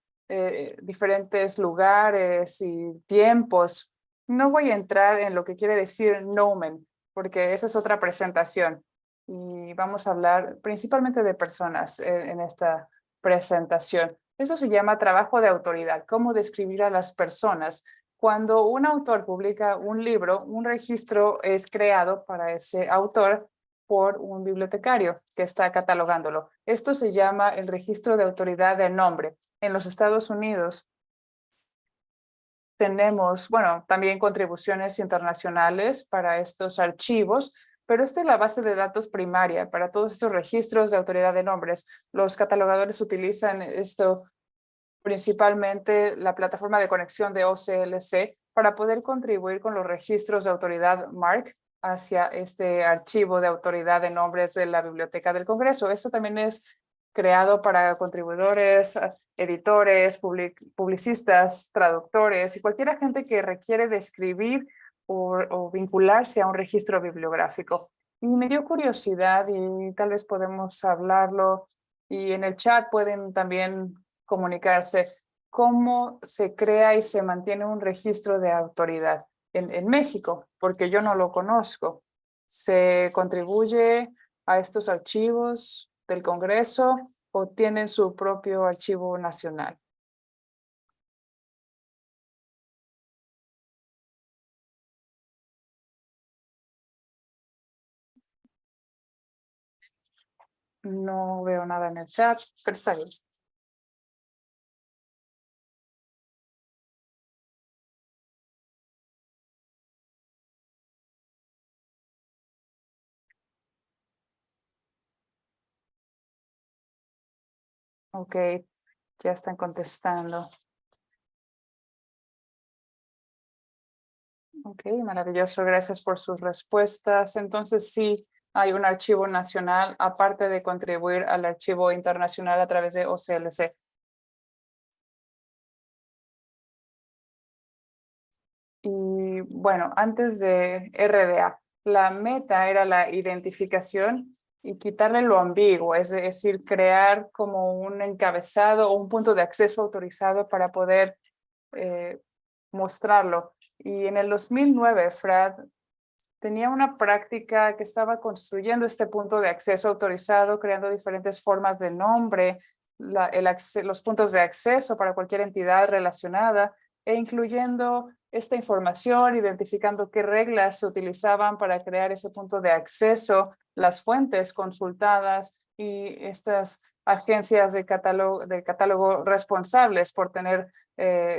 diferentes lugares y tiempos. No voy a entrar en lo que quiere decir nomen, porque esa es otra presentación. y vamos a hablar principalmente de personas en esta presentación. Eso se llama trabajo de autoridad, cómo describir a las personas. Cuando un autor publica un libro, un registro es creado para ese autor por un bibliotecario que está catalogándolo. Esto se llama el registro de autoridad de nombre. En los Estados Unidos tenemos, bueno, también contribuciones internacionales para estos archivos, pero esta es la base de datos primaria para todos estos registros de autoridad de nombres. Los catalogadores utilizan esto principalmente la plataforma de conexión de OCLC para poder contribuir con los registros de autoridad MARC hacia este archivo de autoridad de nombres de la Biblioteca del Congreso. Esto también es creado para contribuidores, editores, publicistas, traductores y cualquier agente que requiere describir o vincularse a un registro bibliográfico. Y me dio curiosidad y tal vez podemos hablarlo y en el chat pueden también comunicarse cómo se crea y se mantiene un registro de autoridad en México, porque yo no lo conozco. ¿Se contribuye a estos archivos del Congreso o tienen su propio archivo nacional? No veo nada en el chat, pero está bien. Ok, ya están contestando. Ok, maravilloso, gracias por sus respuestas. Entonces sí, hay un archivo nacional, aparte de contribuir al archivo internacional a través de OCLC. Y bueno, antes de RDA, la meta era la identificación y quitarle lo ambiguo, es decir, crear como un encabezado o un punto de acceso autorizado para poder mostrarlo. Y en el 2009, FRAD tenía una práctica que estaba construyendo este punto de acceso autorizado, creando diferentes formas de nombre, los puntos de acceso para cualquier entidad relacionada e incluyendo esta información, identificando qué reglas se utilizaban para crear ese punto de acceso, las fuentes consultadas y estas agencias de catálogo responsables por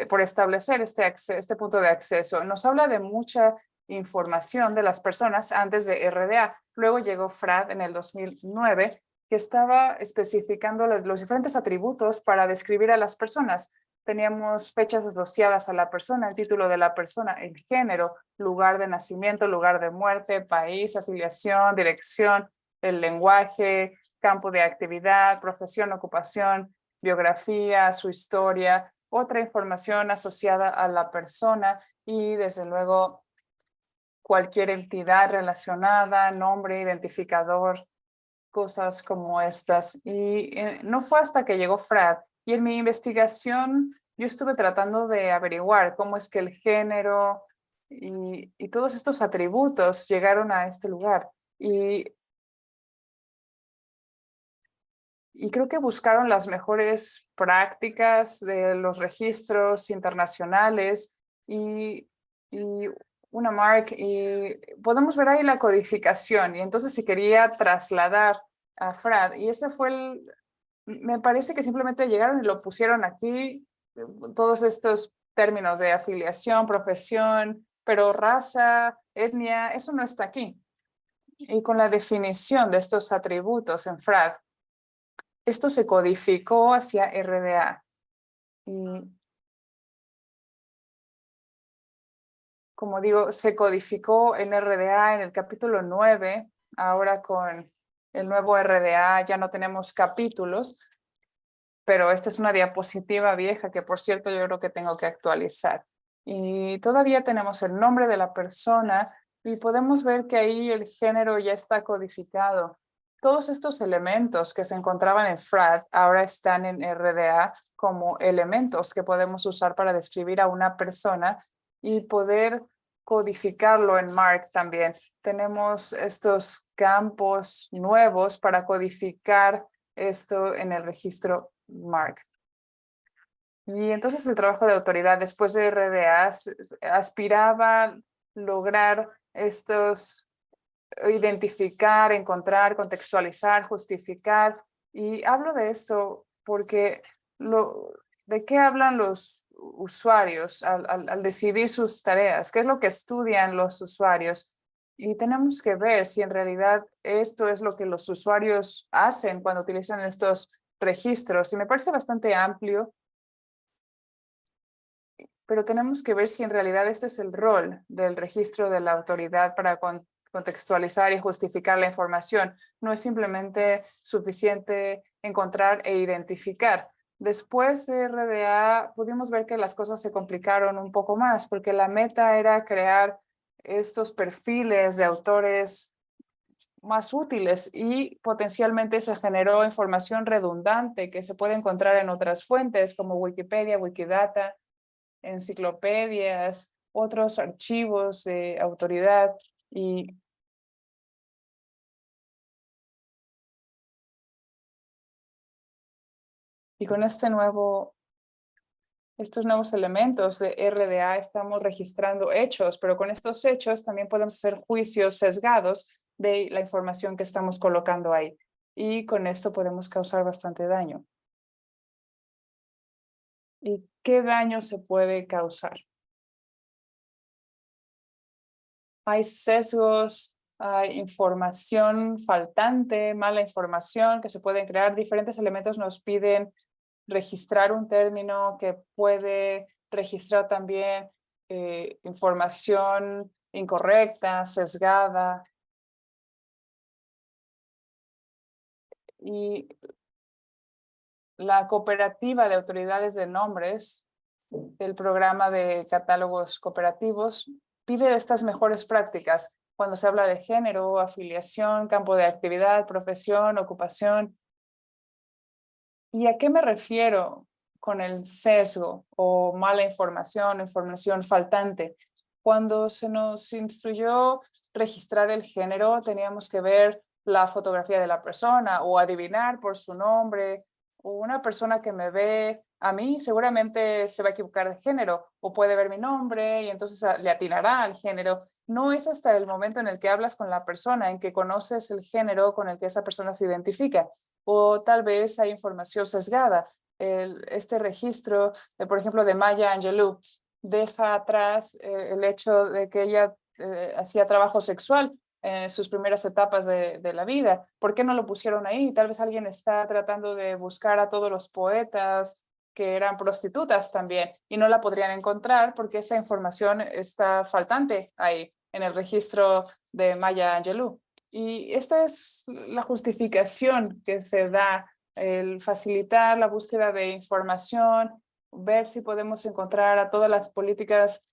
por establecer este punto de acceso. Nos habla de mucha información de las personas antes de RDA. Luego llegó FRAD en el 2009, que estaba especificando los diferentes atributos para describir a las personas. Teníamos fechas asociadas a la persona, el título de la persona, el género, lugar de nacimiento, lugar de muerte, país, afiliación, dirección, el lenguaje, campo de actividad, profesión, ocupación, biografía, su historia, otra información asociada a la persona y desde luego cualquier entidad relacionada, nombre, identificador, cosas como estas. Y no fue hasta que llegó FRAD. Y en mi investigación yo estuve tratando de averiguar cómo es que el género y todos estos atributos llegaron a este lugar. Y creo que buscaron las mejores prácticas de los registros internacionales y una MARC y podemos ver ahí la codificación y entonces se quería trasladar a FRAD y ese fue me parece que simplemente llegaron y lo pusieron aquí, todos estos términos de afiliación, profesión, pero raza, etnia, eso no está aquí. Y con la definición de estos atributos en FRAD, esto se codificó hacia RDA. Y como digo, se codificó en RDA en el capítulo 9. Ahora con el nuevo RDA ya no tenemos capítulos, pero esta es una diapositiva vieja que, por cierto, yo creo que tengo que actualizar. Y todavía tenemos el nombre de la persona y podemos ver que ahí el género ya está codificado. Todos estos elementos que se encontraban en FRAD ahora están en RDA como elementos que podemos usar para describir a una persona y poder codificarlo en MARC también. Tenemos estos campos nuevos para codificar esto en el registro MARC. Y entonces el trabajo de autoridad después de RDA aspiraba lograr estos, identificar, encontrar, contextualizar, justificar. Y hablo de esto porque ¿de qué hablan los usuarios al decidir sus tareas? ¿Qué es lo que estudian los usuarios? Y tenemos que ver si en realidad esto es lo que los usuarios hacen cuando utilizan estos registros. Y me parece bastante amplio, pero tenemos que ver si en realidad este es el rol del registro de la autoridad para contextualizar y justificar la información. No es simplemente suficiente encontrar e identificar. Después de RDA pudimos ver que las cosas se complicaron un poco más porque la meta era crear estos perfiles de autores más útiles y potencialmente se generó información redundante que se puede encontrar en otras fuentes como Wikipedia, Wikidata, enciclopedias, otros archivos de autoridad y con estos nuevos elementos de RDA estamos registrando hechos, pero con estos hechos también podemos hacer juicios sesgados de la información que estamos colocando ahí. Y con esto podemos causar bastante daño. ¿Y qué daño se puede causar? Hay sesgos, hay información faltante, mala información que se pueden crear. Diferentes elementos nos piden registrar un término que puede registrar también información incorrecta, sesgada. Y la cooperativa de autoridades de nombres, el programa de catálogos cooperativos, pide estas mejores prácticas cuando se habla de género, afiliación, campo de actividad, profesión, ocupación. ¿Y a qué me refiero con el sesgo o mala información, información faltante? Cuando se nos instruyó registrar el género, teníamos que ver la fotografía de la persona o adivinar por su nombre. O una persona que me ve a mí seguramente se va a equivocar de género o puede ver mi nombre y entonces le atinará al género. No es hasta el momento en el que hablas con la persona, en que conoces el género con el que esa persona se identifica. O tal vez hay información sesgada. Este registro, por ejemplo, de Maya Angelou, deja atrás el hecho de que ella hacía trabajo sexual en sus primeras etapas de la vida. ¿Por qué no lo pusieron ahí? Tal vez alguien está tratando de buscar a todos los poetas que eran prostitutas también y no la podrían encontrar porque esa información está faltante ahí en el registro de Maya Angelou. Y esta es la justificación que se da, el facilitar la búsqueda de información, ver si podemos encontrar a todas las políticas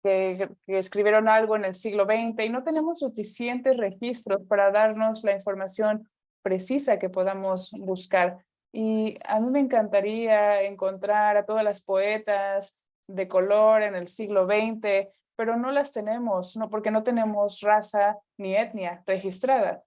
que escribieron algo en el siglo XX y no tenemos suficientes registros para darnos la información precisa que podamos buscar. Y a mí me encantaría encontrar a todas las poetas de color en el siglo XX, pero no las tenemos, no, porque no tenemos raza ni etnia registrada.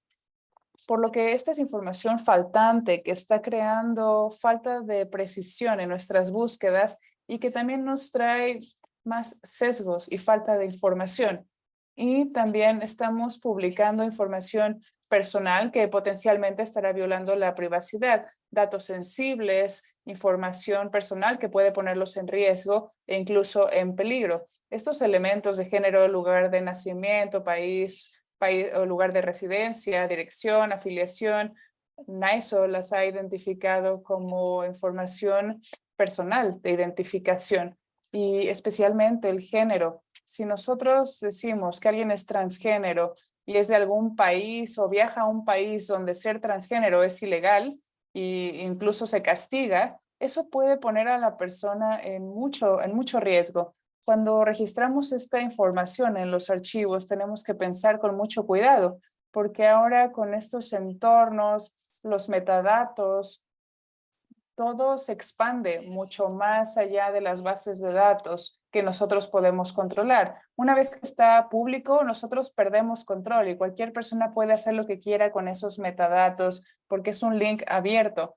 Por lo que esta es información faltante que está creando falta de precisión en nuestras búsquedas y que también nos trae más sesgos y falta de información. Y también estamos publicando información personal que potencialmente estará violando la privacidad, datos sensibles, información personal que puede ponerlos en riesgo e incluso en peligro. Estos elementos de género, lugar de nacimiento, país o lugar de residencia, dirección, afiliación, NISO las ha identificado como información personal de identificación y especialmente el género. Si nosotros decimos que alguien es transgénero y es de algún país o viaja a un país donde ser transgénero es ilegal e incluso se castiga, eso puede poner a la persona en mucho riesgo. Cuando registramos esta información en los archivos, tenemos que pensar con mucho cuidado, porque ahora con estos entornos, los metadatos todo se expande mucho más allá de las bases de datos que nosotros podemos controlar. Una vez que está público, nosotros perdemos control y cualquier persona puede hacer lo que quiera con esos metadatos porque es un link abierto.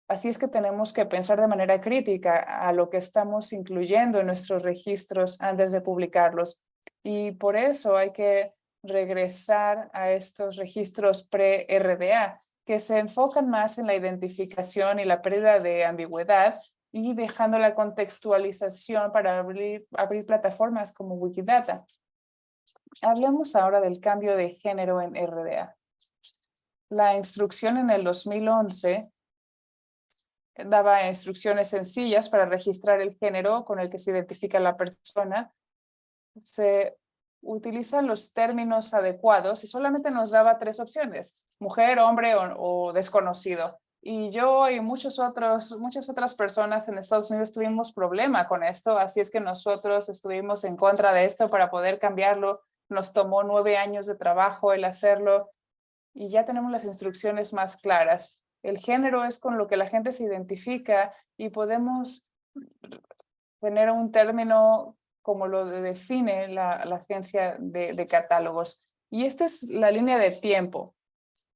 Así es que tenemos que pensar de manera crítica a lo que estamos incluyendo en nuestros registros antes de publicarlos. Y por eso hay que regresar a estos registros pre-RDA, que se enfocan más en la identificación y la pérdida de ambigüedad y dejando la contextualización para abrir plataformas como Wikidata. Hablemos ahora del cambio de género en RDA. La instrucción en el 2011 daba instrucciones sencillas para registrar el género con el que se identifica la persona. Se utilizan los términos adecuados y solamente nos daba 3 opciones: mujer, hombre o desconocido. Y yo y muchas otras personas en Estados Unidos tuvimos problema con esto, así es que nosotros estuvimos en contra de esto para poder cambiarlo. Nos tomó 9 años de trabajo el hacerlo y ya tenemos las instrucciones más claras. El género es con lo que la gente se identifica y podemos tener un término como lo define la agencia de catálogos. Y esta es la línea de tiempo.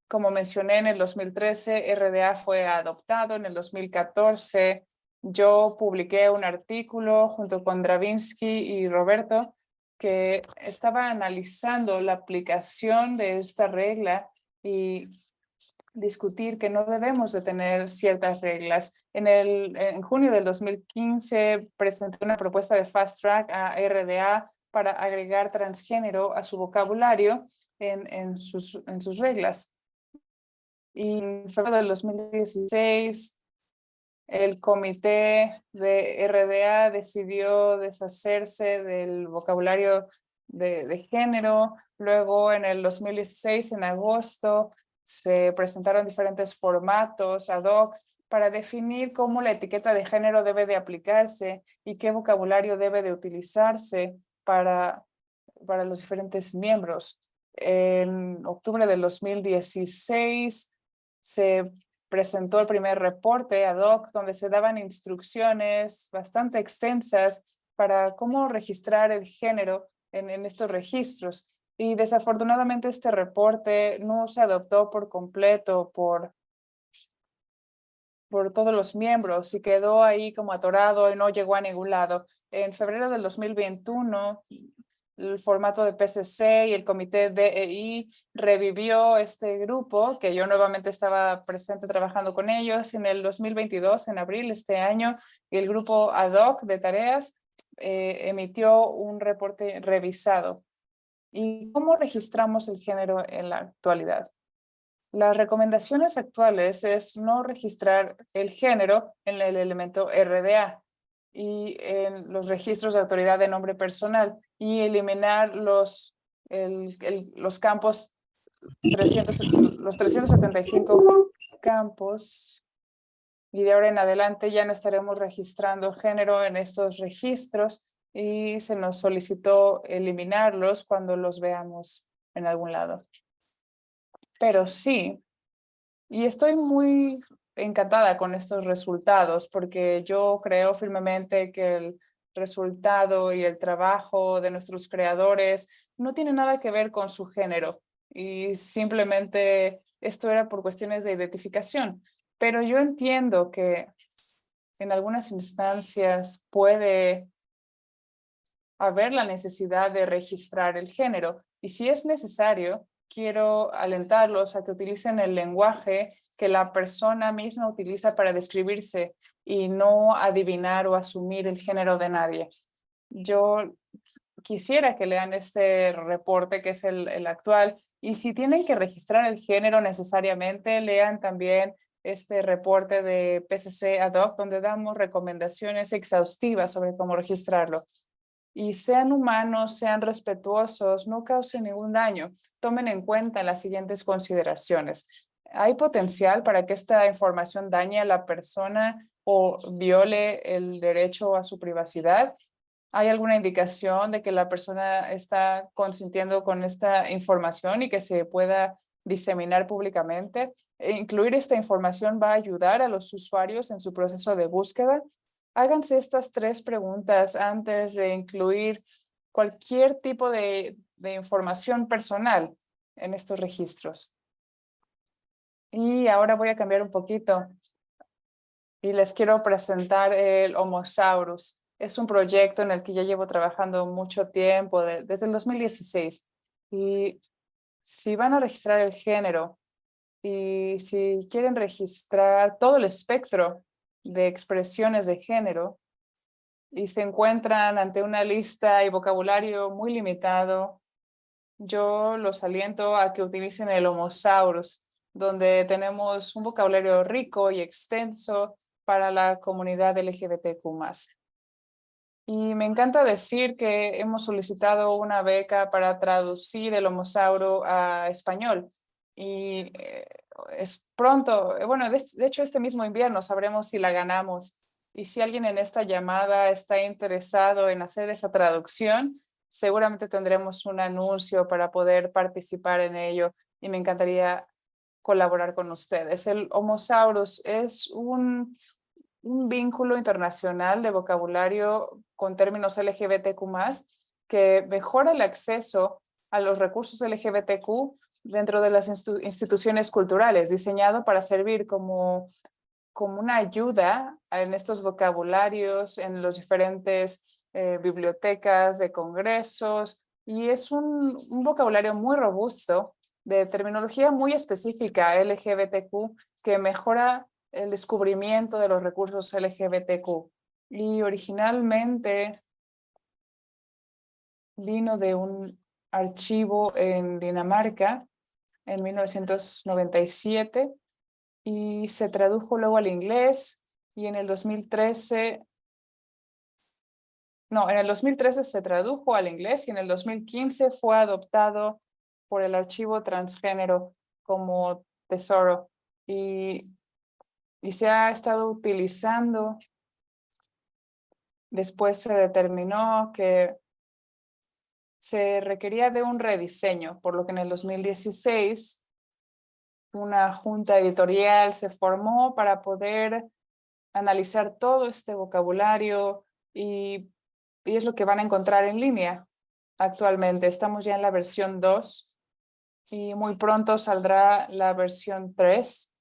Como mencioné, en el 2013, RDA fue adoptado. En el 2014, yo publiqué un artículo junto con Dravinsky y Roberto que estaba analizando la aplicación de esta regla y discutir que no debemos de tener ciertas reglas. En junio del 2015 presenté una propuesta de fast track a RDA para agregar transgénero a su vocabulario en sus reglas. Y en febrero del 2016, el comité de RDA decidió deshacerse del vocabulario de género. Luego, en el 2016, en agosto, se presentaron diferentes formatos ad hoc para definir cómo la etiqueta de género debe de aplicarse y qué vocabulario debe de utilizarse para los diferentes miembros. En octubre del 2016 se presentó el primer reporte ad hoc donde se daban instrucciones bastante extensas para cómo registrar el género en estos registros. Y desafortunadamente este reporte no se adoptó por completo por todos los miembros y quedó ahí como atorado y no llegó a ningún lado. En febrero del 2021, el formato de PCC y el comité DEI revivió este grupo, que yo nuevamente estaba presente trabajando con ellos. En el 2022, en abril este año, el grupo ad hoc de tareas emitió un reporte revisado. ¿Y cómo registramos el género en la actualidad? Las recomendaciones actuales es no registrar el género en el elemento RDA y en los registros de autoridad de nombre personal y eliminar los campos, los 375 campos. Y de ahora en adelante ya no estaremos registrando género en estos registros y se nos solicitó eliminarlos cuando los veamos en algún lado. Pero sí, y estoy muy encantada con estos resultados porque yo creo firmemente que el resultado y el trabajo de nuestros creadores no tiene nada que ver con su género y simplemente esto era por cuestiones de identificación. Pero yo entiendo que en algunas instancias puede haber la necesidad de registrar el género y si es necesario, quiero alentarlos a que utilicen el lenguaje que la persona misma utiliza para describirse y no adivinar o asumir el género de nadie. Yo quisiera que lean este reporte que es el actual y si tienen que registrar el género necesariamente, lean también este reporte de PCC ad hoc donde damos recomendaciones exhaustivas sobre cómo registrarlo. Y sean humanos, sean respetuosos, no causen ningún daño. Tomen en cuenta las siguientes consideraciones. ¿Hay potencial para que esta información dañe a la persona o viole el derecho a su privacidad? ¿Hay alguna indicación de que la persona está consintiendo con esta información y que se pueda diseminar públicamente. Incluir esta información va a ayudar a los usuarios en su proceso de búsqueda. Háganse estas 3 preguntas antes de incluir cualquier tipo de información personal en estos registros. Y ahora voy a cambiar un poquito y les quiero presentar el Homosaurus. Es un proyecto en el que ya llevo trabajando mucho tiempo, desde el 2016. Y si van a registrar el género y si quieren registrar todo el espectro de expresiones de género y se encuentran ante una lista y vocabulario muy limitado, yo los aliento a que utilicen el Homosaurus, donde tenemos un vocabulario rico y extenso para la comunidad LGBTQ+. Y me encanta decir que hemos solicitado una beca para traducir el Homosauro a español. Y es pronto, bueno, de hecho este mismo invierno sabremos si la ganamos. Y si alguien en esta llamada está interesado en hacer esa traducción, seguramente tendremos un anuncio para poder participar en ello. Y me encantaría colaborar con ustedes. El Homosaurus es un vínculo internacional de vocabulario con términos LGBTQ+, que mejora el acceso a los recursos LGBTQ dentro de las instituciones culturales, diseñado para servir como una ayuda en estos vocabularios en los diferentes bibliotecas de congresos, y es un vocabulario muy robusto de terminología muy específica LGBTQ que mejora el descubrimiento de los recursos LGBTQ. Y originalmente vino de un archivo en Dinamarca en 1997 y se tradujo luego al inglés, y en el 2013 se tradujo al inglés y en el 2015 fue adoptado por el archivo transgénero como tesoro y se ha estado utilizando. Después se determinó que se requería de un rediseño, por lo que en el 2016 una junta editorial se formó para poder analizar todo este vocabulario y es lo que van a encontrar en línea actualmente. Estamos ya en la versión 2 y muy pronto saldrá la versión 3.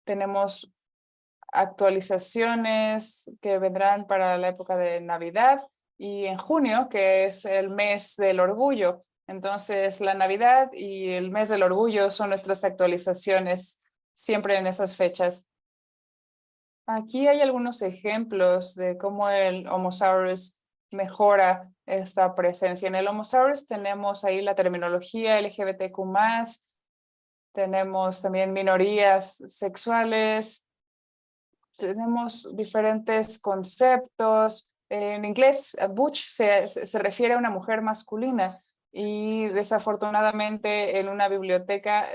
Tenemos actualizaciones que vendrán para la época de Navidad y en junio, que es el mes del orgullo. Entonces, la Navidad y el mes del orgullo son nuestras actualizaciones siempre en esas fechas. Aquí hay algunos ejemplos de cómo el Homosaurus mejora esta presencia. En el Homosaurus tenemos ahí la terminología LGBTQ+, tenemos también minorías sexuales, tenemos diferentes conceptos. En inglés, butch se refiere a una mujer masculina y desafortunadamente en una biblioteca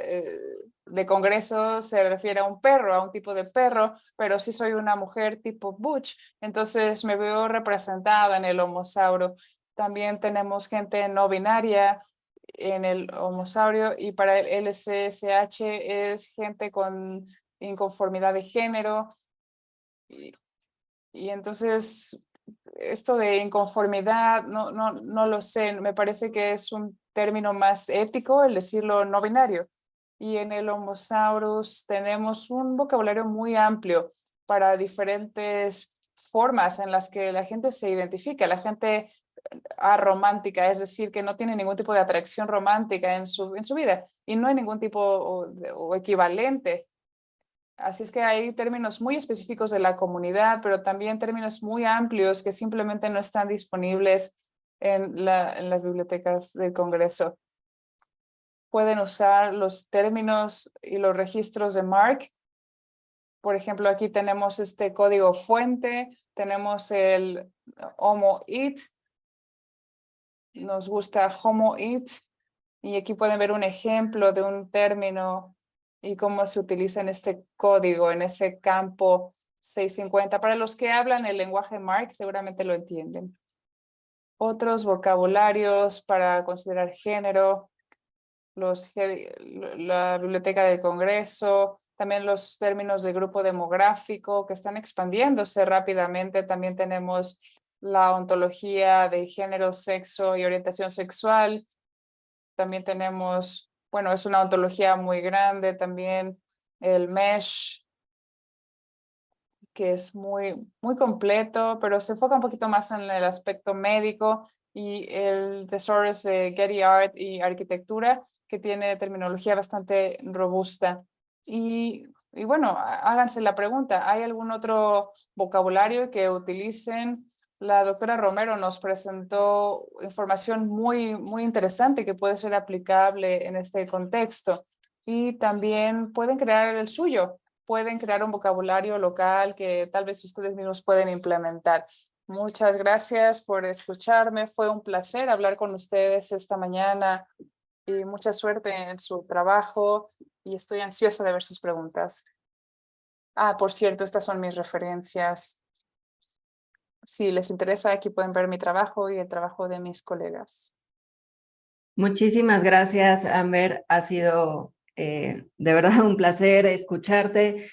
de congreso se refiere a un perro, a un tipo de perro, pero sí soy una mujer tipo butch, entonces me veo representada en el homosaurio. También tenemos gente no binaria en el homosaurio y para el LCSH es gente con inconformidad de género. Y entonces esto de inconformidad, no lo sé, me parece que es un término más ético el decirlo no binario. Y en el Homosaurus tenemos un vocabulario muy amplio para diferentes formas en las que la gente se identifica. La gente aromántica, es decir, que no tiene ningún tipo de atracción romántica en su vida y no hay ningún tipo o equivalente. Así es que hay términos muy específicos de la comunidad, pero también términos muy amplios que simplemente no están disponibles en las bibliotecas del Congreso. Pueden usar los términos y los registros de MARC. Por ejemplo, aquí tenemos este código fuente, tenemos el Homo-It, nos gusta Homo-It, y aquí pueden ver un ejemplo de un término y cómo se utiliza en este código, en ese campo 650. Para los que hablan el lenguaje MARC, seguramente lo entienden. Otros vocabularios para considerar género. la Biblioteca del Congreso, también los términos de grupo demográfico que están expandiéndose rápidamente. También tenemos la ontología de género, sexo y orientación sexual. También tenemos, bueno, es una ontología muy grande, también el MESH, que es muy completo, pero se enfoca un poquito más en el aspecto médico, y el Thesaurus de Getty Art y Arquitectura, que tiene terminología bastante robusta. Y bueno, háganse la pregunta, ¿hay algún otro vocabulario que utilicen? La doctora Romero nos presentó información muy interesante que puede ser aplicable en este contexto, y también pueden crear el suyo. Pueden crear un vocabulario local que tal vez ustedes mismos pueden implementar. Muchas gracias por escucharme. Fue un placer hablar con ustedes esta mañana y mucha suerte en su trabajo, y estoy ansiosa de ver sus preguntas. Por cierto, estas son mis referencias. Si les interesa, aquí pueden ver mi trabajo y el trabajo de mis colegas. Muchísimas gracias, Amber. Ha sido de verdad un placer escucharte.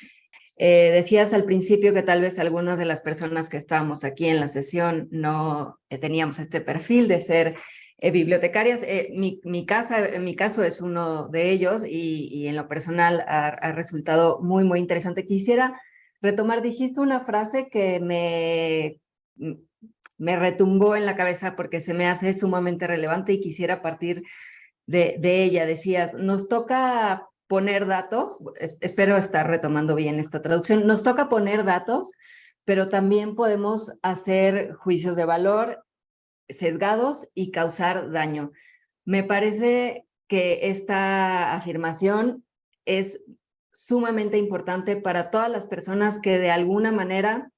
Decías al principio que tal vez algunas de las personas que estábamos aquí en la sesión no teníamos este perfil de ser bibliotecarias. Mi caso es uno de ellos, y en lo personal ha resultado muy interesante. Quisiera retomar, dijiste una frase que me retumbó en la cabeza porque se me hace sumamente relevante y quisiera partir de ella. Decías, nos toca poner datos, espero estar retomando bien esta traducción, nos toca poner datos, pero también podemos hacer juicios de valor sesgados y causar daño. Me parece que esta afirmación es sumamente importante para todas las personas que de alguna manera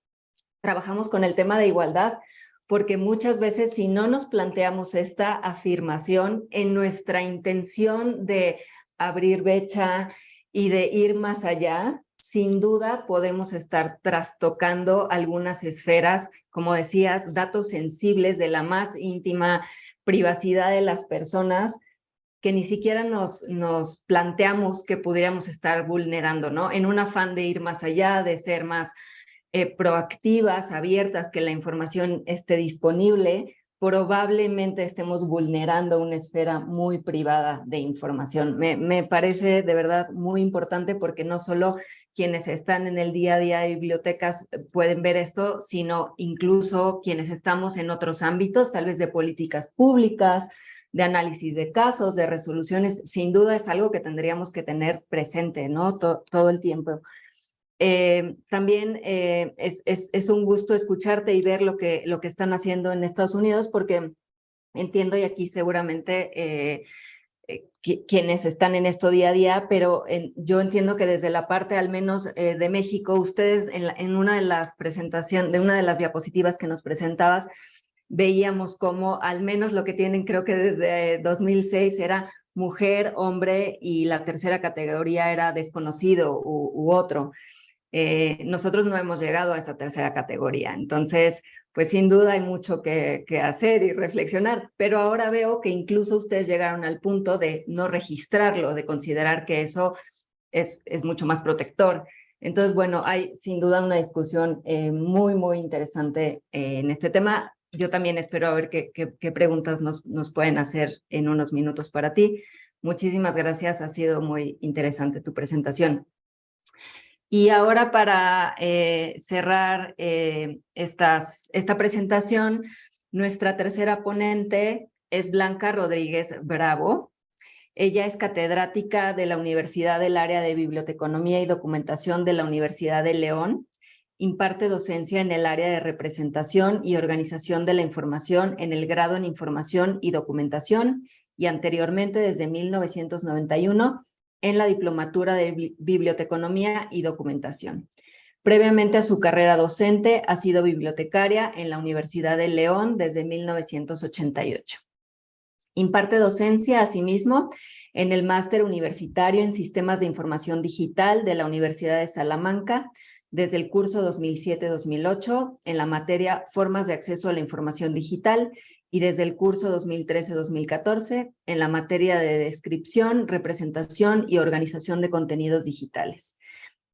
trabajamos con el tema de igualdad, porque muchas veces si no nos planteamos esta afirmación en nuestra intención de abrir brecha y de ir más allá, sin duda podemos estar trastocando algunas esferas, como decías, datos sensibles de la más íntima privacidad de las personas, que ni siquiera nos planteamos que pudiéramos estar vulnerando, ¿no? En un afán de ir más allá, de ser más proactivas, abiertas, que la información esté disponible, probablemente estemos vulnerando una esfera muy privada de información. Me parece de verdad muy importante, porque no solo quienes están en el día a día de bibliotecas pueden ver esto, sino incluso quienes estamos en otros ámbitos, tal vez de políticas públicas, de análisis de casos, de resoluciones. Sin duda es algo que tendríamos que tener presente, ¿no? Todo el tiempo. También es un gusto escucharte y ver lo que están haciendo en Estados Unidos, porque entiendo, y aquí seguramente quienes están en esto día a día, pero yo entiendo que desde la parte al menos de México, ustedes en una de las presentaciones, de una de las diapositivas que nos presentabas, veíamos como al menos lo que tienen, creo que desde 2006 era mujer, hombre, y la tercera categoría era desconocido u otro. Nosotros no hemos llegado a esa tercera categoría, entonces pues sin duda hay mucho que hacer y reflexionar, pero ahora veo que incluso ustedes llegaron al punto de no registrarlo, de considerar que eso es mucho más protector. Entonces, bueno, hay sin duda una discusión muy interesante en este tema. Yo también espero a ver qué preguntas nos pueden hacer en unos minutos para ti. Muchísimas gracias, ha sido muy interesante tu presentación. Y ahora, para cerrar esta presentación, nuestra tercera ponente es Blanca Rodríguez Bravo. Ella es catedrática de la Universidad del Área de Biblioteconomía y Documentación de la Universidad de León. Imparte docencia en el área de representación y organización de la información en el grado en Información y Documentación, y anteriormente, desde 1991, en la Diplomatura de Biblioteconomía y Documentación. Previamente a su carrera docente, ha sido bibliotecaria en la Universidad de León desde 1988. Imparte docencia, asimismo, en el Máster Universitario en Sistemas de Información Digital de la Universidad de Salamanca, desde el curso 2007-2008, en la materia Formas de Acceso a la Información Digital, y desde el curso 2013-2014 en la materia de descripción, representación y organización de contenidos digitales.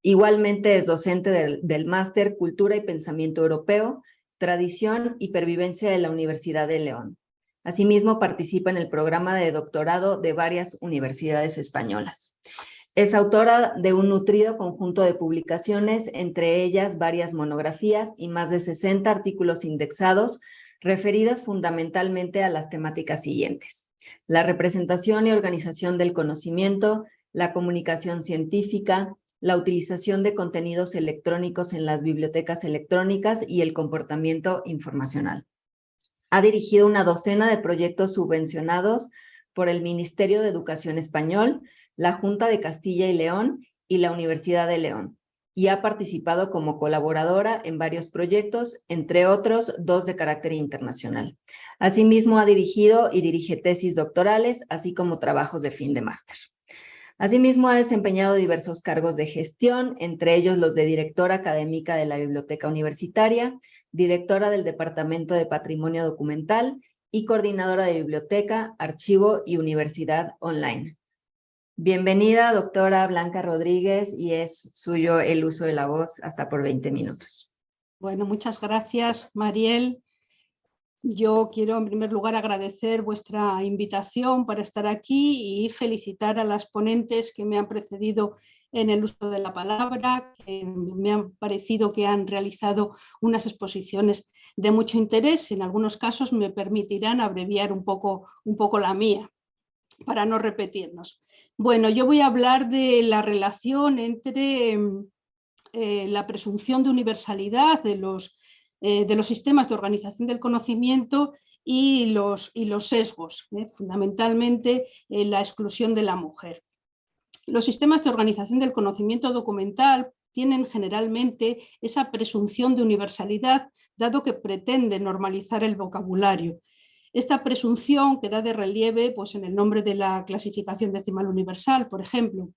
Igualmente es docente del Máster Cultura y Pensamiento Europeo, Tradición y Pervivencia de la Universidad de León. Asimismo, participa en el programa de doctorado de varias universidades españolas. Es autora de un nutrido conjunto de publicaciones, entre ellas varias monografías y más de 60 artículos indexados, referidas fundamentalmente a las temáticas siguientes: la representación y organización del conocimiento, la comunicación científica, la utilización de contenidos electrónicos en las bibliotecas electrónicas y el comportamiento informacional. Ha dirigido una docena de proyectos subvencionados por el Ministerio de Educación Español, la Junta de Castilla y León y la Universidad de León, y ha participado como colaboradora en varios proyectos, entre otros 2 de carácter internacional. Asimismo, ha dirigido y dirige tesis doctorales, así como trabajos de fin de máster. Asimismo, ha desempeñado diversos cargos de gestión, entre ellos los de directora académica de la Biblioteca Universitaria, directora del Departamento de Patrimonio Documental y coordinadora de Biblioteca, Archivo y Universidad Online. Bienvenida, doctora Blanca Rodríguez, y es suyo el uso de la voz hasta por 20 minutos. Bueno, muchas gracias, Mariel. Yo quiero en primer lugar agradecer vuestra invitación para estar aquí y felicitar a las ponentes que me han precedido en el uso de la palabra, que me han parecido que han realizado unas exposiciones de mucho interés. En algunos casos me permitirán abreviar un poco la mía, para no repetirnos. Bueno, yo voy a hablar de la relación entre la presunción de universalidad de los sistemas de organización del conocimiento y los sesgos, fundamentalmente la exclusión de la mujer. Los sistemas de organización del conocimiento documental tienen generalmente esa presunción de universalidad, dado que pretende normalizar el vocabulario. Esta presunción queda de relieve pues, en el nombre de la clasificación decimal universal, por ejemplo.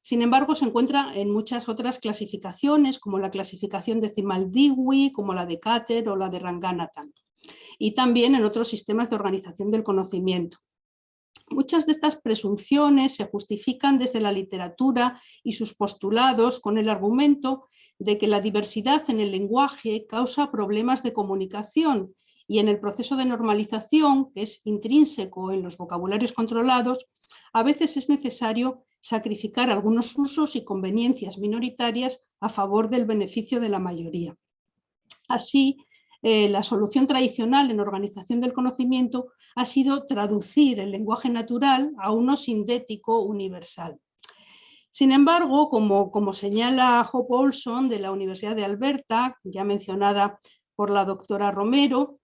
Sin embargo, se encuentra en muchas otras clasificaciones, como la clasificación decimal Dewey, como la de Cater o la de Ranganathan, y también en otros sistemas de organización del conocimiento. Muchas de estas presunciones se justifican desde la literatura y sus postulados con el argumento de que la diversidad en el lenguaje causa problemas de comunicación y en el proceso de normalización, que es intrínseco en los vocabularios controlados, a veces es necesario sacrificar algunos usos y conveniencias minoritarias a favor del beneficio de la mayoría. Así, la solución tradicional en organización del conocimiento ha sido traducir el lenguaje natural a uno sintético universal. Sin embargo, como señala Hope Olson de la Universidad de Alberta, ya mencionada por la doctora Romero,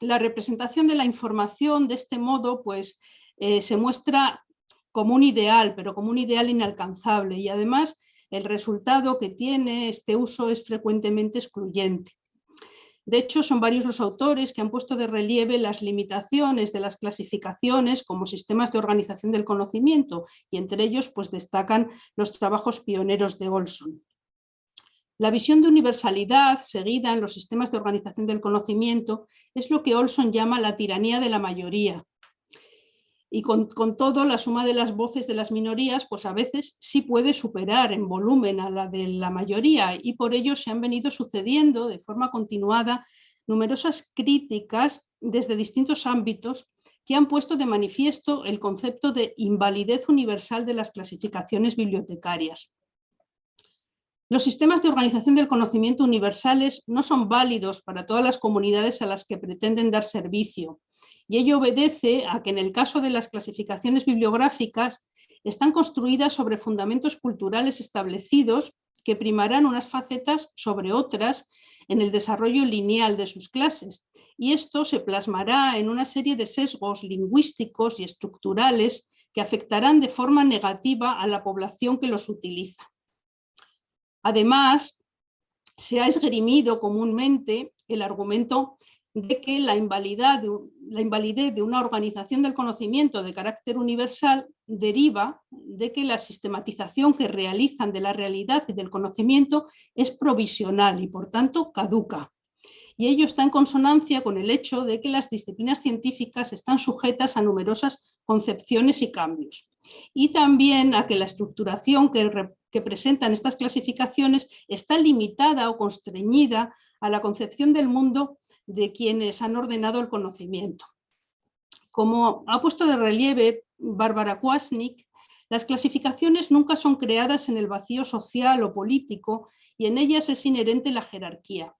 la representación de la información de este modo pues, se muestra como un ideal, pero como un ideal inalcanzable, y además el resultado que tiene este uso es frecuentemente excluyente. De hecho, son varios los autores que han puesto de relieve las limitaciones de las clasificaciones como sistemas de organización del conocimiento, y entre ellos pues, destacan los trabajos pioneros de Olson. La visión de universalidad seguida en los sistemas de organización del conocimiento es lo que Olson llama la tiranía de la mayoría. Y con todo, la suma de las voces de las minorías pues a veces sí puede superar en volumen a la de la mayoría, y por ello se han venido sucediendo de forma continuada numerosas críticas desde distintos ámbitos que han puesto de manifiesto el concepto de invalidez universal de las clasificaciones bibliotecarias. Los sistemas de organización del conocimiento universales no son válidos para todas las comunidades a las que pretenden dar servicio, y ello obedece a que en el caso de las clasificaciones bibliográficas están construidas sobre fundamentos culturales establecidos que primarán unas facetas sobre otras en el desarrollo lineal de sus clases, y esto se plasmará en una serie de sesgos lingüísticos y estructurales que afectarán de forma negativa a la población que los utiliza. Además, se ha esgrimido comúnmente el argumento de que la invalidez de una organización del conocimiento de carácter universal deriva de que la sistematización que realizan de la realidad y del conocimiento es provisional y por tanto caduca. y ello está en consonancia con el hecho de que las disciplinas científicas están sujetas a numerosas concepciones y cambios, y también a que la estructuración que presentan estas clasificaciones está limitada o constreñida a la concepción del mundo de quienes han ordenado el conocimiento. Como ha puesto de relieve Bárbara Kwasnik, las clasificaciones nunca son creadas en el vacío social o político y en ellas es inherente la jerarquía.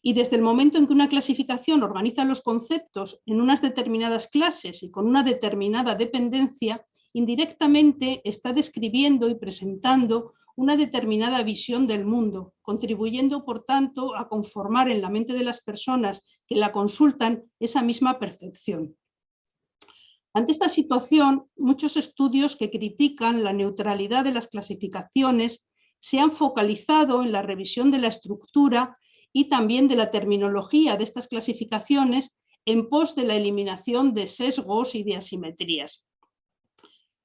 Y desde el momento en que una clasificación organiza los conceptos en unas determinadas clases y con una determinada dependencia, indirectamente está describiendo y presentando una determinada visión del mundo, contribuyendo, por tanto, a conformar en la mente de las personas que la consultan esa misma percepción. Ante esta situación, muchos estudios que critican la neutralidad de las clasificaciones se han focalizado en la revisión de la estructura y también de la terminología de estas clasificaciones en pos de la eliminación de sesgos y de asimetrías.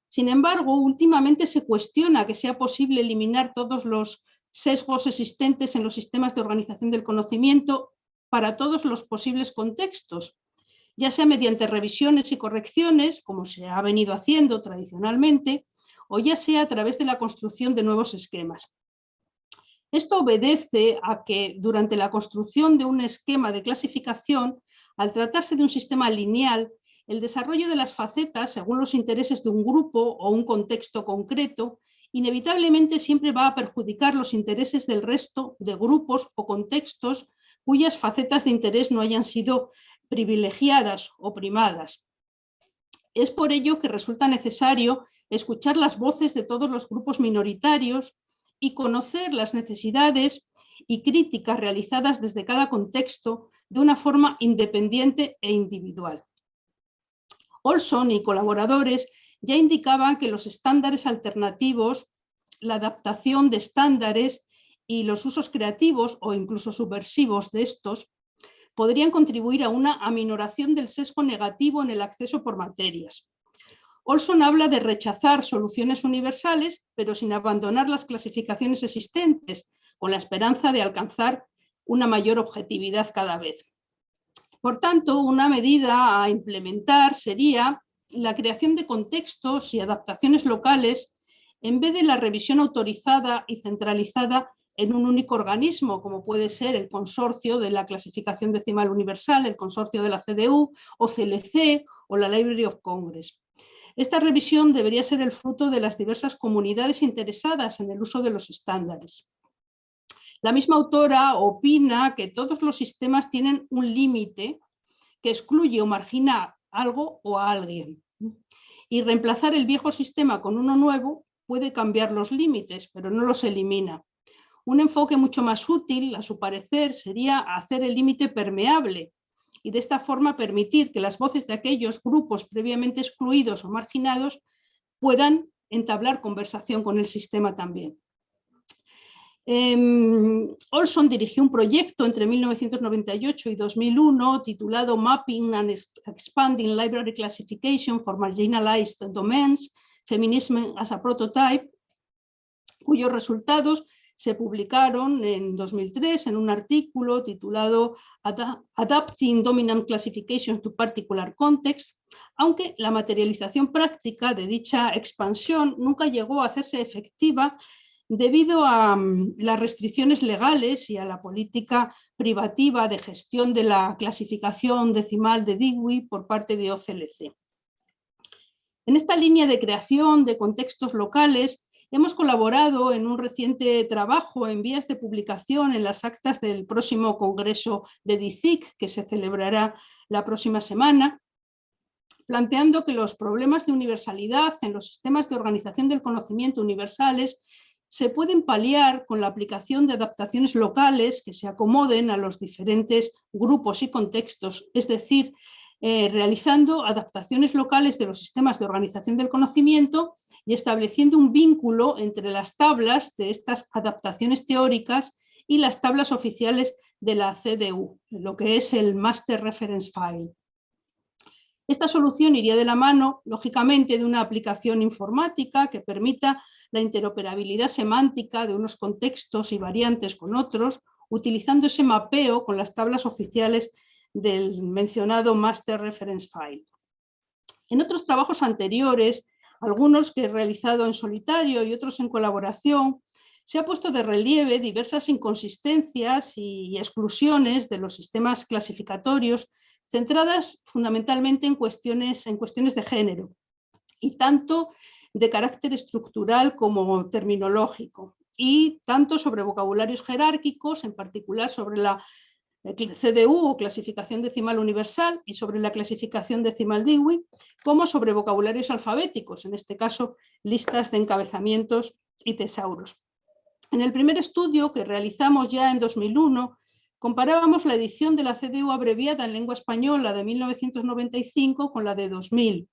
Sin embargo, últimamente se cuestiona que sea posible eliminar todos los sesgos existentes en los sistemas de organización del conocimiento para todos los posibles contextos, ya sea mediante revisiones y correcciones, como se ha venido haciendo tradicionalmente, o ya sea a través de la construcción de nuevos esquemas. Esto obedece a que durante la construcción de un esquema de clasificación, al tratarse de un sistema lineal, el desarrollo de las facetas según los intereses de un grupo o un contexto concreto, inevitablemente siempre va a perjudicar los intereses del resto de grupos o contextos cuyas facetas de interés no hayan sido privilegiadas o primadas. Es por ello que resulta necesario escuchar las voces de todos los grupos minoritarios y conocer las necesidades y críticas realizadas desde cada contexto de una forma independiente e individual. Olson y colaboradores ya indicaban que los estándares alternativos, la adaptación de estándares y los usos creativos o incluso subversivos de estos podrían contribuir a una aminoración del sesgo negativo en el acceso por materias. Olson habla de rechazar soluciones universales, pero sin abandonar las clasificaciones existentes, con la esperanza de alcanzar una mayor objetividad cada vez. Por tanto, una medida a implementar sería la creación de contextos y adaptaciones locales en vez de la revisión autorizada y centralizada en un único organismo, como puede ser el Consorcio de la Clasificación Decimal Universal, el Consorcio de la CDU, o CLC, o la Library of Congress. Esta revisión debería ser el fruto de las diversas comunidades interesadas en el uso de los estándares. La misma autora opina que todos los sistemas tienen un límite que excluye o margina algo o a alguien. Y reemplazar el viejo sistema con uno nuevo puede cambiar los límites, pero no los elimina. Un enfoque mucho más útil, a su parecer, sería hacer el límite permeable y de esta forma permitir que las voces de aquellos grupos previamente excluidos o marginados puedan entablar conversación con el sistema también. Olson dirigió un proyecto entre 1998 y 2001 titulado Mapping and Expanding Library Classification for Marginalized Domains, Feminism as a Prototype, cuyos resultados se publicaron en 2003 en un artículo titulado Adapting Dominant Classification to Particular Context, aunque la materialización práctica de dicha expansión nunca llegó a hacerse efectiva debido a las restricciones legales y a la política privativa de gestión de la clasificación decimal de Dewey por parte de OCLC. En esta línea de creación de contextos locales, hemos colaborado en un reciente trabajo en vías de publicación en las actas del próximo congreso de DICIC, que se celebrará la próxima semana, planteando que los problemas de universalidad en los sistemas de organización del conocimiento universales se pueden paliar con la aplicación de adaptaciones locales que se acomoden a los diferentes grupos y contextos, es decir, realizando adaptaciones locales de los sistemas de organización del conocimiento y estableciendo un vínculo entre las tablas de estas adaptaciones teóricas y las tablas oficiales de la CDU, lo que es el Master Reference File. Esta solución iría de la mano, lógicamente, de una aplicación informática que permita la interoperabilidad semántica de unos contextos y variantes con otros, utilizando ese mapeo con las tablas oficiales del mencionado Master Reference File. En otros trabajos anteriores, algunos que he realizado en solitario y otros en colaboración, se ha puesto de relieve diversas inconsistencias y exclusiones de los sistemas clasificatorios centradas fundamentalmente en cuestiones de género y tanto de carácter estructural como terminológico, y tanto sobre vocabularios jerárquicos, en particular sobre la CDU o clasificación decimal universal y sobre la clasificación decimal Dewey, como sobre vocabularios alfabéticos, en este caso listas de encabezamientos y tesauros. En el primer estudio que realizamos ya en 2001, comparábamos la edición de la CDU abreviada en lengua española de 1995 con la de 2000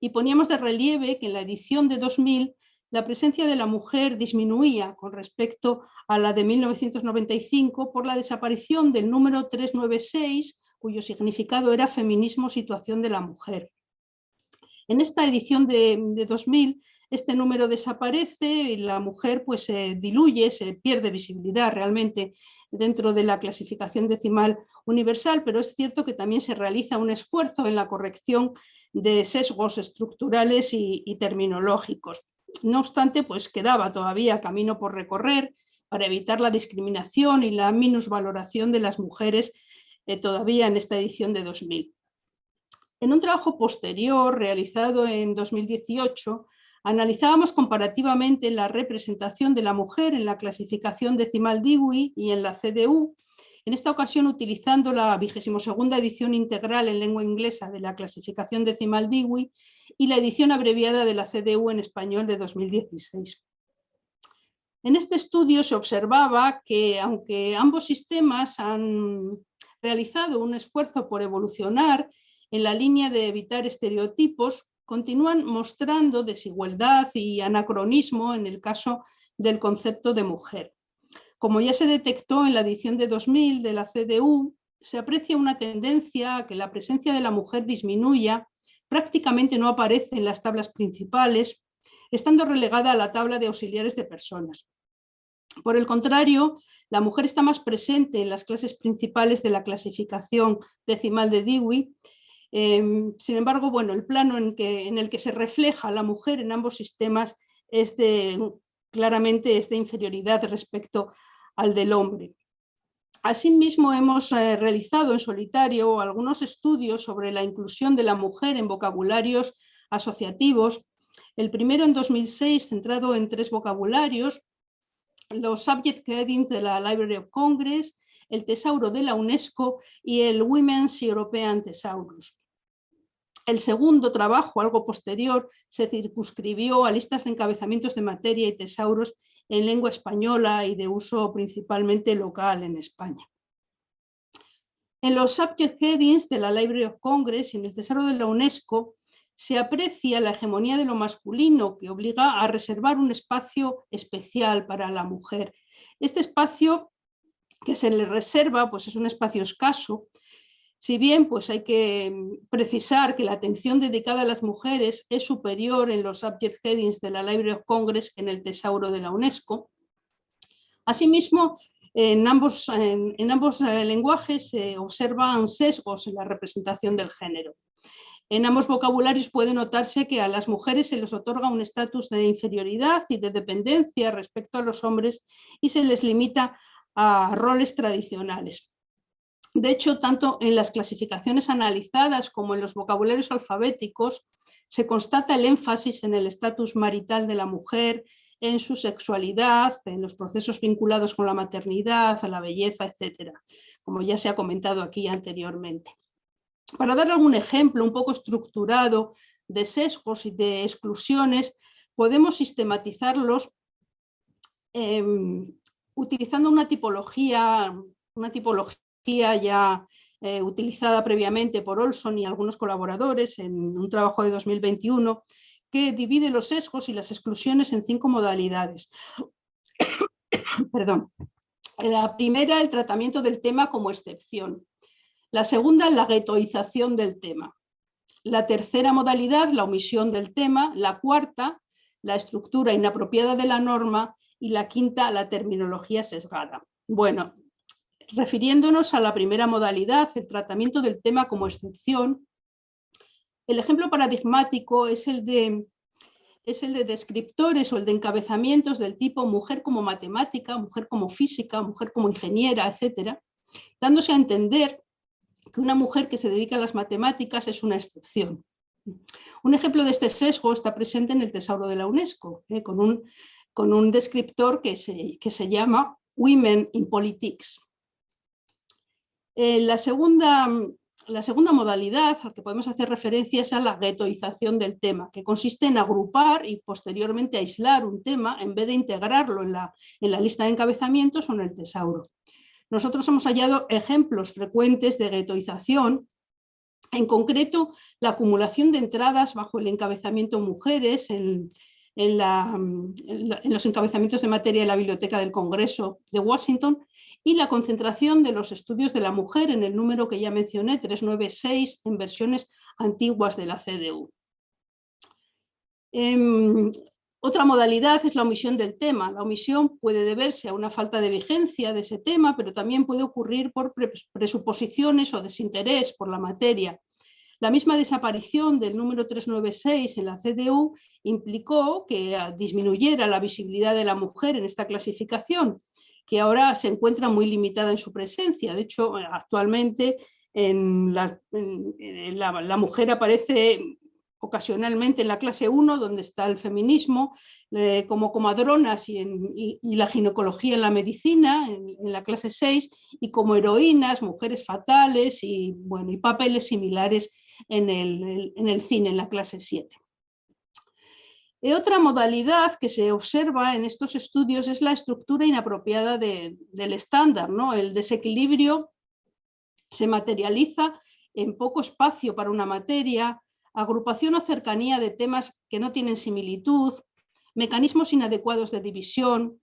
y poníamos de relieve que en la edición de 2000 la presencia de la mujer disminuía con respecto a la de 1995 por la desaparición del número 396, cuyo significado era feminismo, situación de la mujer. En esta edición de 2000, este número desaparece y la mujer pues, se diluye, se pierde visibilidad realmente dentro de la clasificación decimal universal, pero es cierto que también se realiza un esfuerzo en la corrección de sesgos estructurales y terminológicos. No obstante, pues quedaba todavía camino por recorrer para evitar la discriminación y la minusvaloración de las mujeres todavía en esta edición de 2000. En un trabajo posterior realizado en 2018, analizábamos comparativamente la representación de la mujer en la clasificación decimal Dewey y en la CDU, en esta ocasión utilizando la 22ª edición integral en lengua inglesa de la clasificación decimal Dewey y la edición abreviada de la CDU en español de 2016. En este estudio se observaba que, aunque ambos sistemas han realizado un esfuerzo por evolucionar en la línea de evitar estereotipos, continúan mostrando desigualdad y anacronismo en el caso del concepto de mujer. Como ya se detectó en la edición de 2000 de la CDU, se aprecia una tendencia a que la presencia de la mujer disminuya, prácticamente no aparece en las tablas principales, estando relegada a la tabla de auxiliares de personas. Por el contrario, la mujer está más presente en las clases principales de la clasificación decimal de Dewey. Sin embargo, bueno, el plano en el que se refleja la mujer en ambos sistemas es claramente es de inferioridad respecto al del hombre. Asimismo, hemos realizado en solitario algunos estudios sobre la inclusión de la mujer en vocabularios asociativos. El primero en 2006, centrado en 3 vocabularios: los Subject Headings de la Library of Congress, el Tesauro de la UNESCO y el Women's European Thesaurus. El segundo trabajo, algo posterior, se circunscribió a listas de encabezamientos de materia y tesauros en lengua española y de uso principalmente local en España. En los Subject Headings de la Library of Congress y en el Tesauro de la UNESCO se aprecia la hegemonía de lo masculino que obliga a reservar un espacio especial para la mujer. Este espacio que se le reserva pues es un espacio escaso. Si bien pues hay que precisar que la atención dedicada a las mujeres es superior en los Subject Headings de la Library of Congress que en el Tesauro de la UNESCO. Asimismo, en ambos lenguajes se observan sesgos en la representación del género. En ambos vocabularios puede notarse que a las mujeres se les otorga un estatus de inferioridad y de dependencia respecto a los hombres y se les limita a roles tradicionales. De hecho, tanto en las clasificaciones analizadas como en los vocabularios alfabéticos se constata el énfasis en el estatus marital de la mujer, en su sexualidad, en los procesos vinculados con la maternidad, a la belleza, etc., como ya se ha comentado aquí anteriormente. Para dar algún ejemplo un poco estructurado de sesgos y de exclusiones, podemos sistematizarlos utilizando una tipología ya utilizada previamente por Olson y algunos colaboradores en un trabajo de 2021 que divide los sesgos y las exclusiones en 5 modalidades. Perdón. La primera, el tratamiento del tema como excepción. La segunda, la guetoización del tema. La tercera modalidad, la omisión del tema. La cuarta, la estructura inapropiada de la norma. Y la quinta, la terminología sesgada. Bueno, refiriéndonos a la primera modalidad, el tratamiento del tema como excepción, el ejemplo paradigmático es el de descriptores o el de encabezamientos del tipo mujer como matemática, mujer como física, mujer como ingeniera, etcétera, dándose a entender que una mujer que se dedica a las matemáticas es una excepción. Un ejemplo de este sesgo está presente en el Tesauro de la UNESCO, con un descriptor que se llama Women in Politics. La segunda modalidad a la que podemos hacer referencia es a la guetoización del tema, que consiste en agrupar y posteriormente aislar un tema en vez de integrarlo en la lista de encabezamientos o en el tesauro. Nosotros hemos hallado ejemplos frecuentes de guetoización, en concreto la acumulación de entradas bajo el encabezamiento mujeres en los encabezamientos de materia de la Biblioteca del Congreso de Washington y la concentración de los estudios de la mujer en el número que ya mencioné, 396, en versiones antiguas de la CDU. Otra modalidad es la omisión del tema. La omisión puede deberse a una falta de vigencia de ese tema, pero también puede ocurrir por presuposiciones o desinterés por la materia. La misma desaparición del número 396 en la CDU implicó que disminuyera la visibilidad de la mujer en esta clasificación, que ahora se encuentra muy limitada en su presencia. De hecho, actualmente la mujer aparece ocasionalmente en la clase 1, donde está el feminismo, como comadronas y la ginecología en la medicina, en la clase 6, y como heroínas, mujeres fatales y papeles similares en el cine, en la clase 7. Otra modalidad que se observa en estos estudios es la estructura inapropiada del estándar, ¿no? El desequilibrio se materializa en poco espacio para una materia, agrupación o cercanía de temas que no tienen similitud, mecanismos inadecuados de división,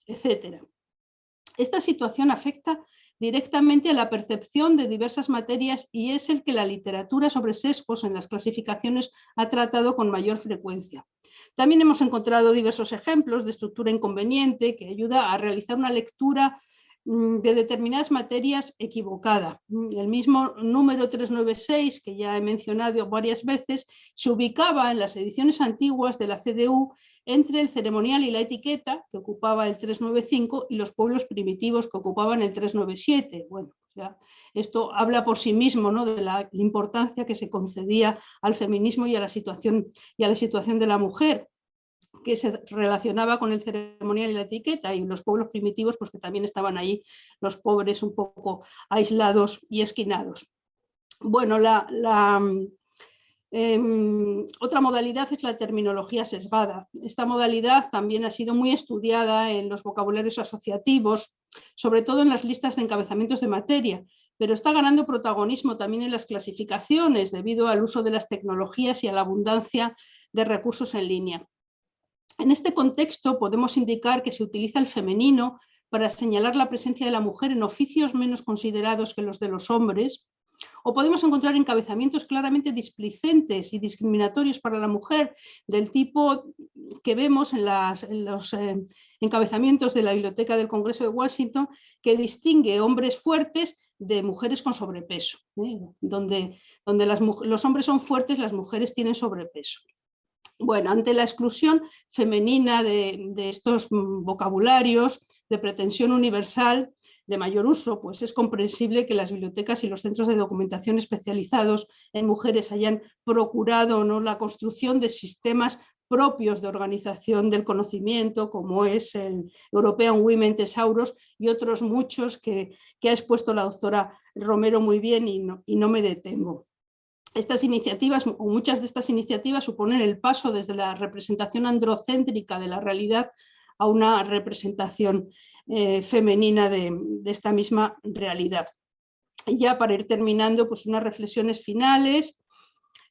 etc. Esta situación afecta directamente a la percepción de diversas materias y es el que la literatura sobre sesgos en las clasificaciones ha tratado con mayor frecuencia. También hemos encontrado diversos ejemplos de estructura inconveniente que ayuda a realizar una lectura de determinadas materias equivocada. El mismo número 396, que ya he mencionado varias veces, se ubicaba en las ediciones antiguas de la CDU entre el ceremonial y la etiqueta, que ocupaba el 395, y los pueblos primitivos, que ocupaban el 397. Bueno, ya esto habla por sí mismo, ¿no?, de la importancia que se concedía al feminismo y a la situación de la mujer, que se relacionaba con el ceremonial y la etiqueta, y los pueblos primitivos, pues que también estaban ahí, los pobres un poco aislados y esquinados. Bueno, otra modalidad es la terminología sesgada. Esta modalidad también ha sido muy estudiada en los vocabularios asociativos, sobre todo en las listas de encabezamientos de materia, pero está ganando protagonismo también en las clasificaciones debido al uso de las tecnologías y a la abundancia de recursos en línea. En este contexto podemos indicar que se utiliza el femenino para señalar la presencia de la mujer en oficios menos considerados que los de los hombres, o podemos encontrar encabezamientos claramente displicentes y discriminatorios para la mujer, del tipo que vemos en los encabezamientos de la Biblioteca del Congreso de Washington, que distingue hombres fuertes de mujeres con sobrepeso, donde los hombres son fuertes, las mujeres tienen sobrepeso. Bueno, ante la exclusión femenina de estos vocabularios de pretensión universal de mayor uso, pues es comprensible que las bibliotecas y los centros de documentación especializados en mujeres hayan procurado, ¿no?, la construcción de sistemas propios de organización del conocimiento, como es el European Women Thesaurus y otros muchos que ha expuesto la doctora Romero muy bien y no me detengo. Estas iniciativas, o muchas de estas iniciativas, suponen el paso desde la representación androcéntrica de la realidad a una representación femenina de esta misma realidad. Y ya para ir terminando, pues unas reflexiones finales.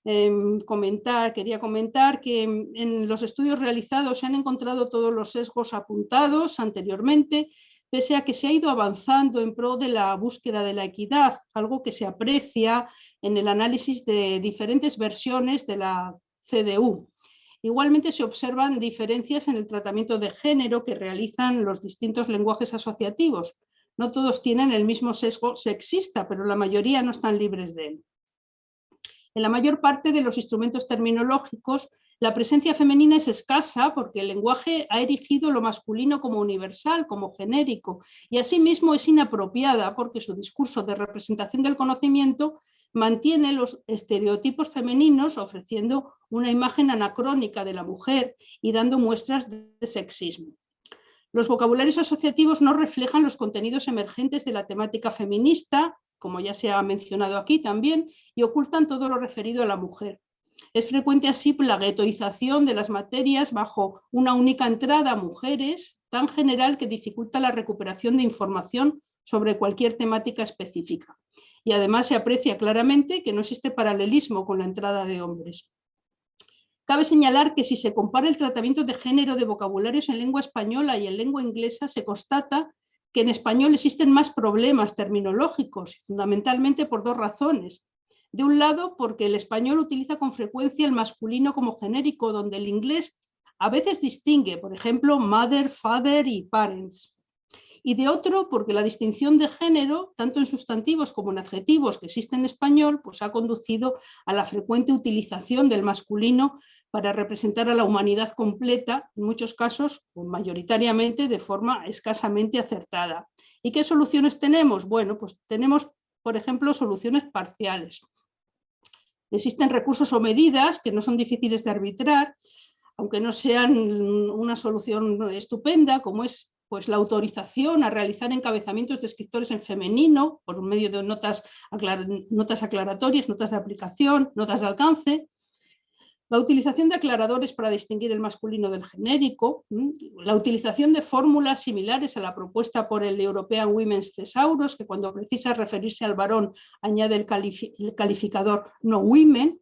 Quería comentar que en los estudios realizados se han encontrado todos los sesgos apuntados anteriormente, pese a que se ha ido avanzando en pro de la búsqueda de la equidad, algo que se aprecia en el análisis de diferentes versiones de la CDU. Igualmente se observan diferencias en el tratamiento de género que realizan los distintos lenguajes asociativos, No todos tienen el mismo sesgo sexista, pero la mayoría no están libres de él. En la mayor parte de los instrumentos terminológicos, la presencia femenina es escasa porque el lenguaje ha erigido lo masculino como universal, como genérico, y asimismo es inapropiada porque su discurso de representación del conocimiento mantiene los estereotipos femeninos, ofreciendo una imagen anacrónica de la mujer y dando muestras de sexismo. Los vocabularios asociativos no reflejan los contenidos emergentes de la temática feminista, como ya se ha mencionado aquí también, y ocultan todo lo referido a la mujer. Es frecuente así la guetoización de las materias bajo una única entrada a mujeres, tan general que dificulta la recuperación de información sobre cualquier temática específica. Y además se aprecia claramente que no existe paralelismo con la entrada de hombres. Cabe señalar que si se compara el tratamiento de género de vocabularios en lengua española y en lengua inglesa, se constata que en español existen más problemas terminológicos, fundamentalmente por dos razones. De un lado, porque el español utiliza con frecuencia el masculino como genérico, donde el inglés a veces distingue, por ejemplo, mother, father y parents. Y de otro, porque la distinción de género, tanto en sustantivos como en adjetivos que existe en español, pues ha conducido a la frecuente utilización del masculino para representar a la humanidad completa, en muchos casos, o mayoritariamente, de forma escasamente acertada. ¿Y qué soluciones tenemos? Bueno, pues tenemos, por ejemplo, soluciones parciales. Existen recursos o medidas que no son difíciles de arbitrar, aunque no sean una solución estupenda, como es pues la autorización a realizar encabezamientos de escritores en femenino por medio de notas aclaratorias, notas de aplicación, notas de alcance, la utilización de aclaradores para distinguir el masculino del genérico, la utilización de fórmulas similares a la propuesta por el European Women's Thesaurus, que cuando precisa referirse al varón añade el calificador no women.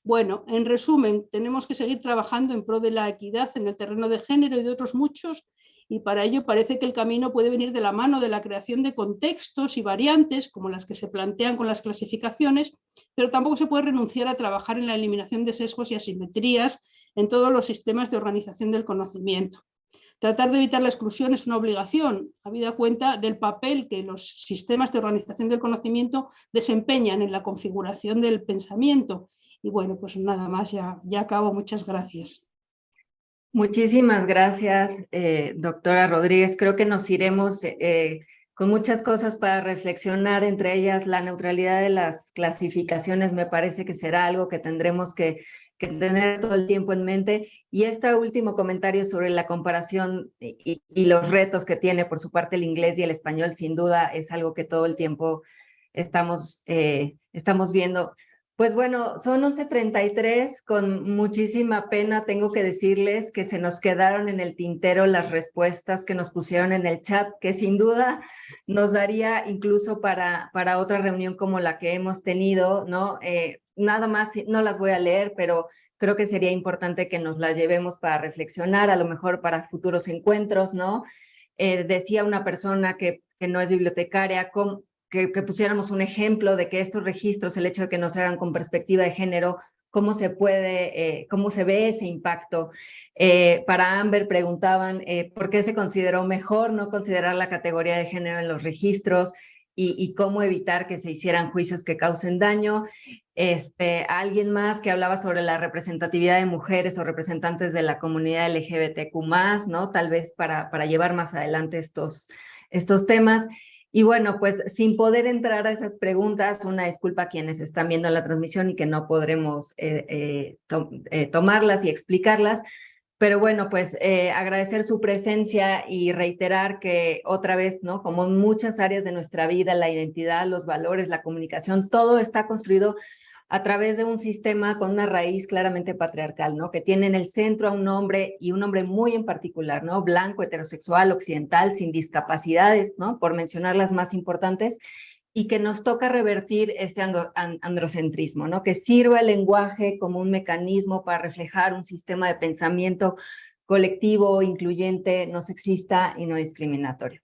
Bueno, en resumen, tenemos que seguir trabajando en pro de la equidad en el terreno de género y de otros muchos, y para ello parece que el camino puede venir de la mano de la creación de contextos y variantes, como las que se plantean con las clasificaciones, pero tampoco se puede renunciar a trabajar en la eliminación de sesgos y asimetrías en todos los sistemas de organización del conocimiento. Tratar de evitar la exclusión es una obligación, habida cuenta del papel que los sistemas de organización del conocimiento desempeñan en la configuración del pensamiento. Y bueno, pues nada más, ya acabo. Muchas gracias. Muchísimas gracias, doctora Rodríguez. Creo que nos iremos con muchas cosas para reflexionar, entre ellas la neutralidad de las clasificaciones. Me parece que será algo que tendremos que tener todo el tiempo en mente. Y este último comentario sobre la comparación y los retos que tiene por su parte el inglés y el español, sin duda es algo que todo el tiempo estamos viendo. Pues bueno, son 11:33, con muchísima pena tengo que decirles que se nos quedaron en el tintero las respuestas que nos pusieron en el chat, que sin duda nos daría incluso para otra reunión como la que hemos tenido, ¿no? Nada más, no las voy a leer, pero creo que sería importante que nos las llevemos para reflexionar, a lo mejor para futuros encuentros, ¿no? Decía una persona que no es bibliotecaria, que pusiéramos un ejemplo de que estos registros, el hecho de que no se hagan con perspectiva de género, cómo se ve ese impacto. Para Amber preguntaban por qué se consideró mejor no considerar la categoría de género en los registros y cómo evitar que se hicieran juicios que causen daño. Alguien más que hablaba sobre la representatividad de mujeres o representantes de la comunidad LGBTQ+, ¿no? Tal vez para llevar más adelante estos temas. Y bueno, pues sin poder entrar a esas preguntas, una disculpa a quienes están viendo la transmisión y que no podremos tomarlas y explicarlas, pero bueno, pues agradecer su presencia y reiterar que otra vez, ¿no? Como en muchas áreas de nuestra vida, la identidad, los valores, la comunicación, todo está construido a través de un sistema con una raíz claramente patriarcal, ¿no? Que tiene en el centro a un hombre, y un hombre muy en particular, ¿no? Blanco, heterosexual, occidental, sin discapacidades, ¿no? Por mencionar las más importantes, y que nos toca revertir este androcentrismo, ¿no? Que sirva el lenguaje como un mecanismo para reflejar un sistema de pensamiento colectivo, incluyente, no sexista y no discriminatorio.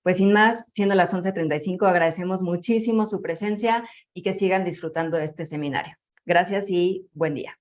Pues sin más, siendo las 11:35, agradecemos muchísimo su presencia y que sigan disfrutando de este seminario. Gracias y buen día.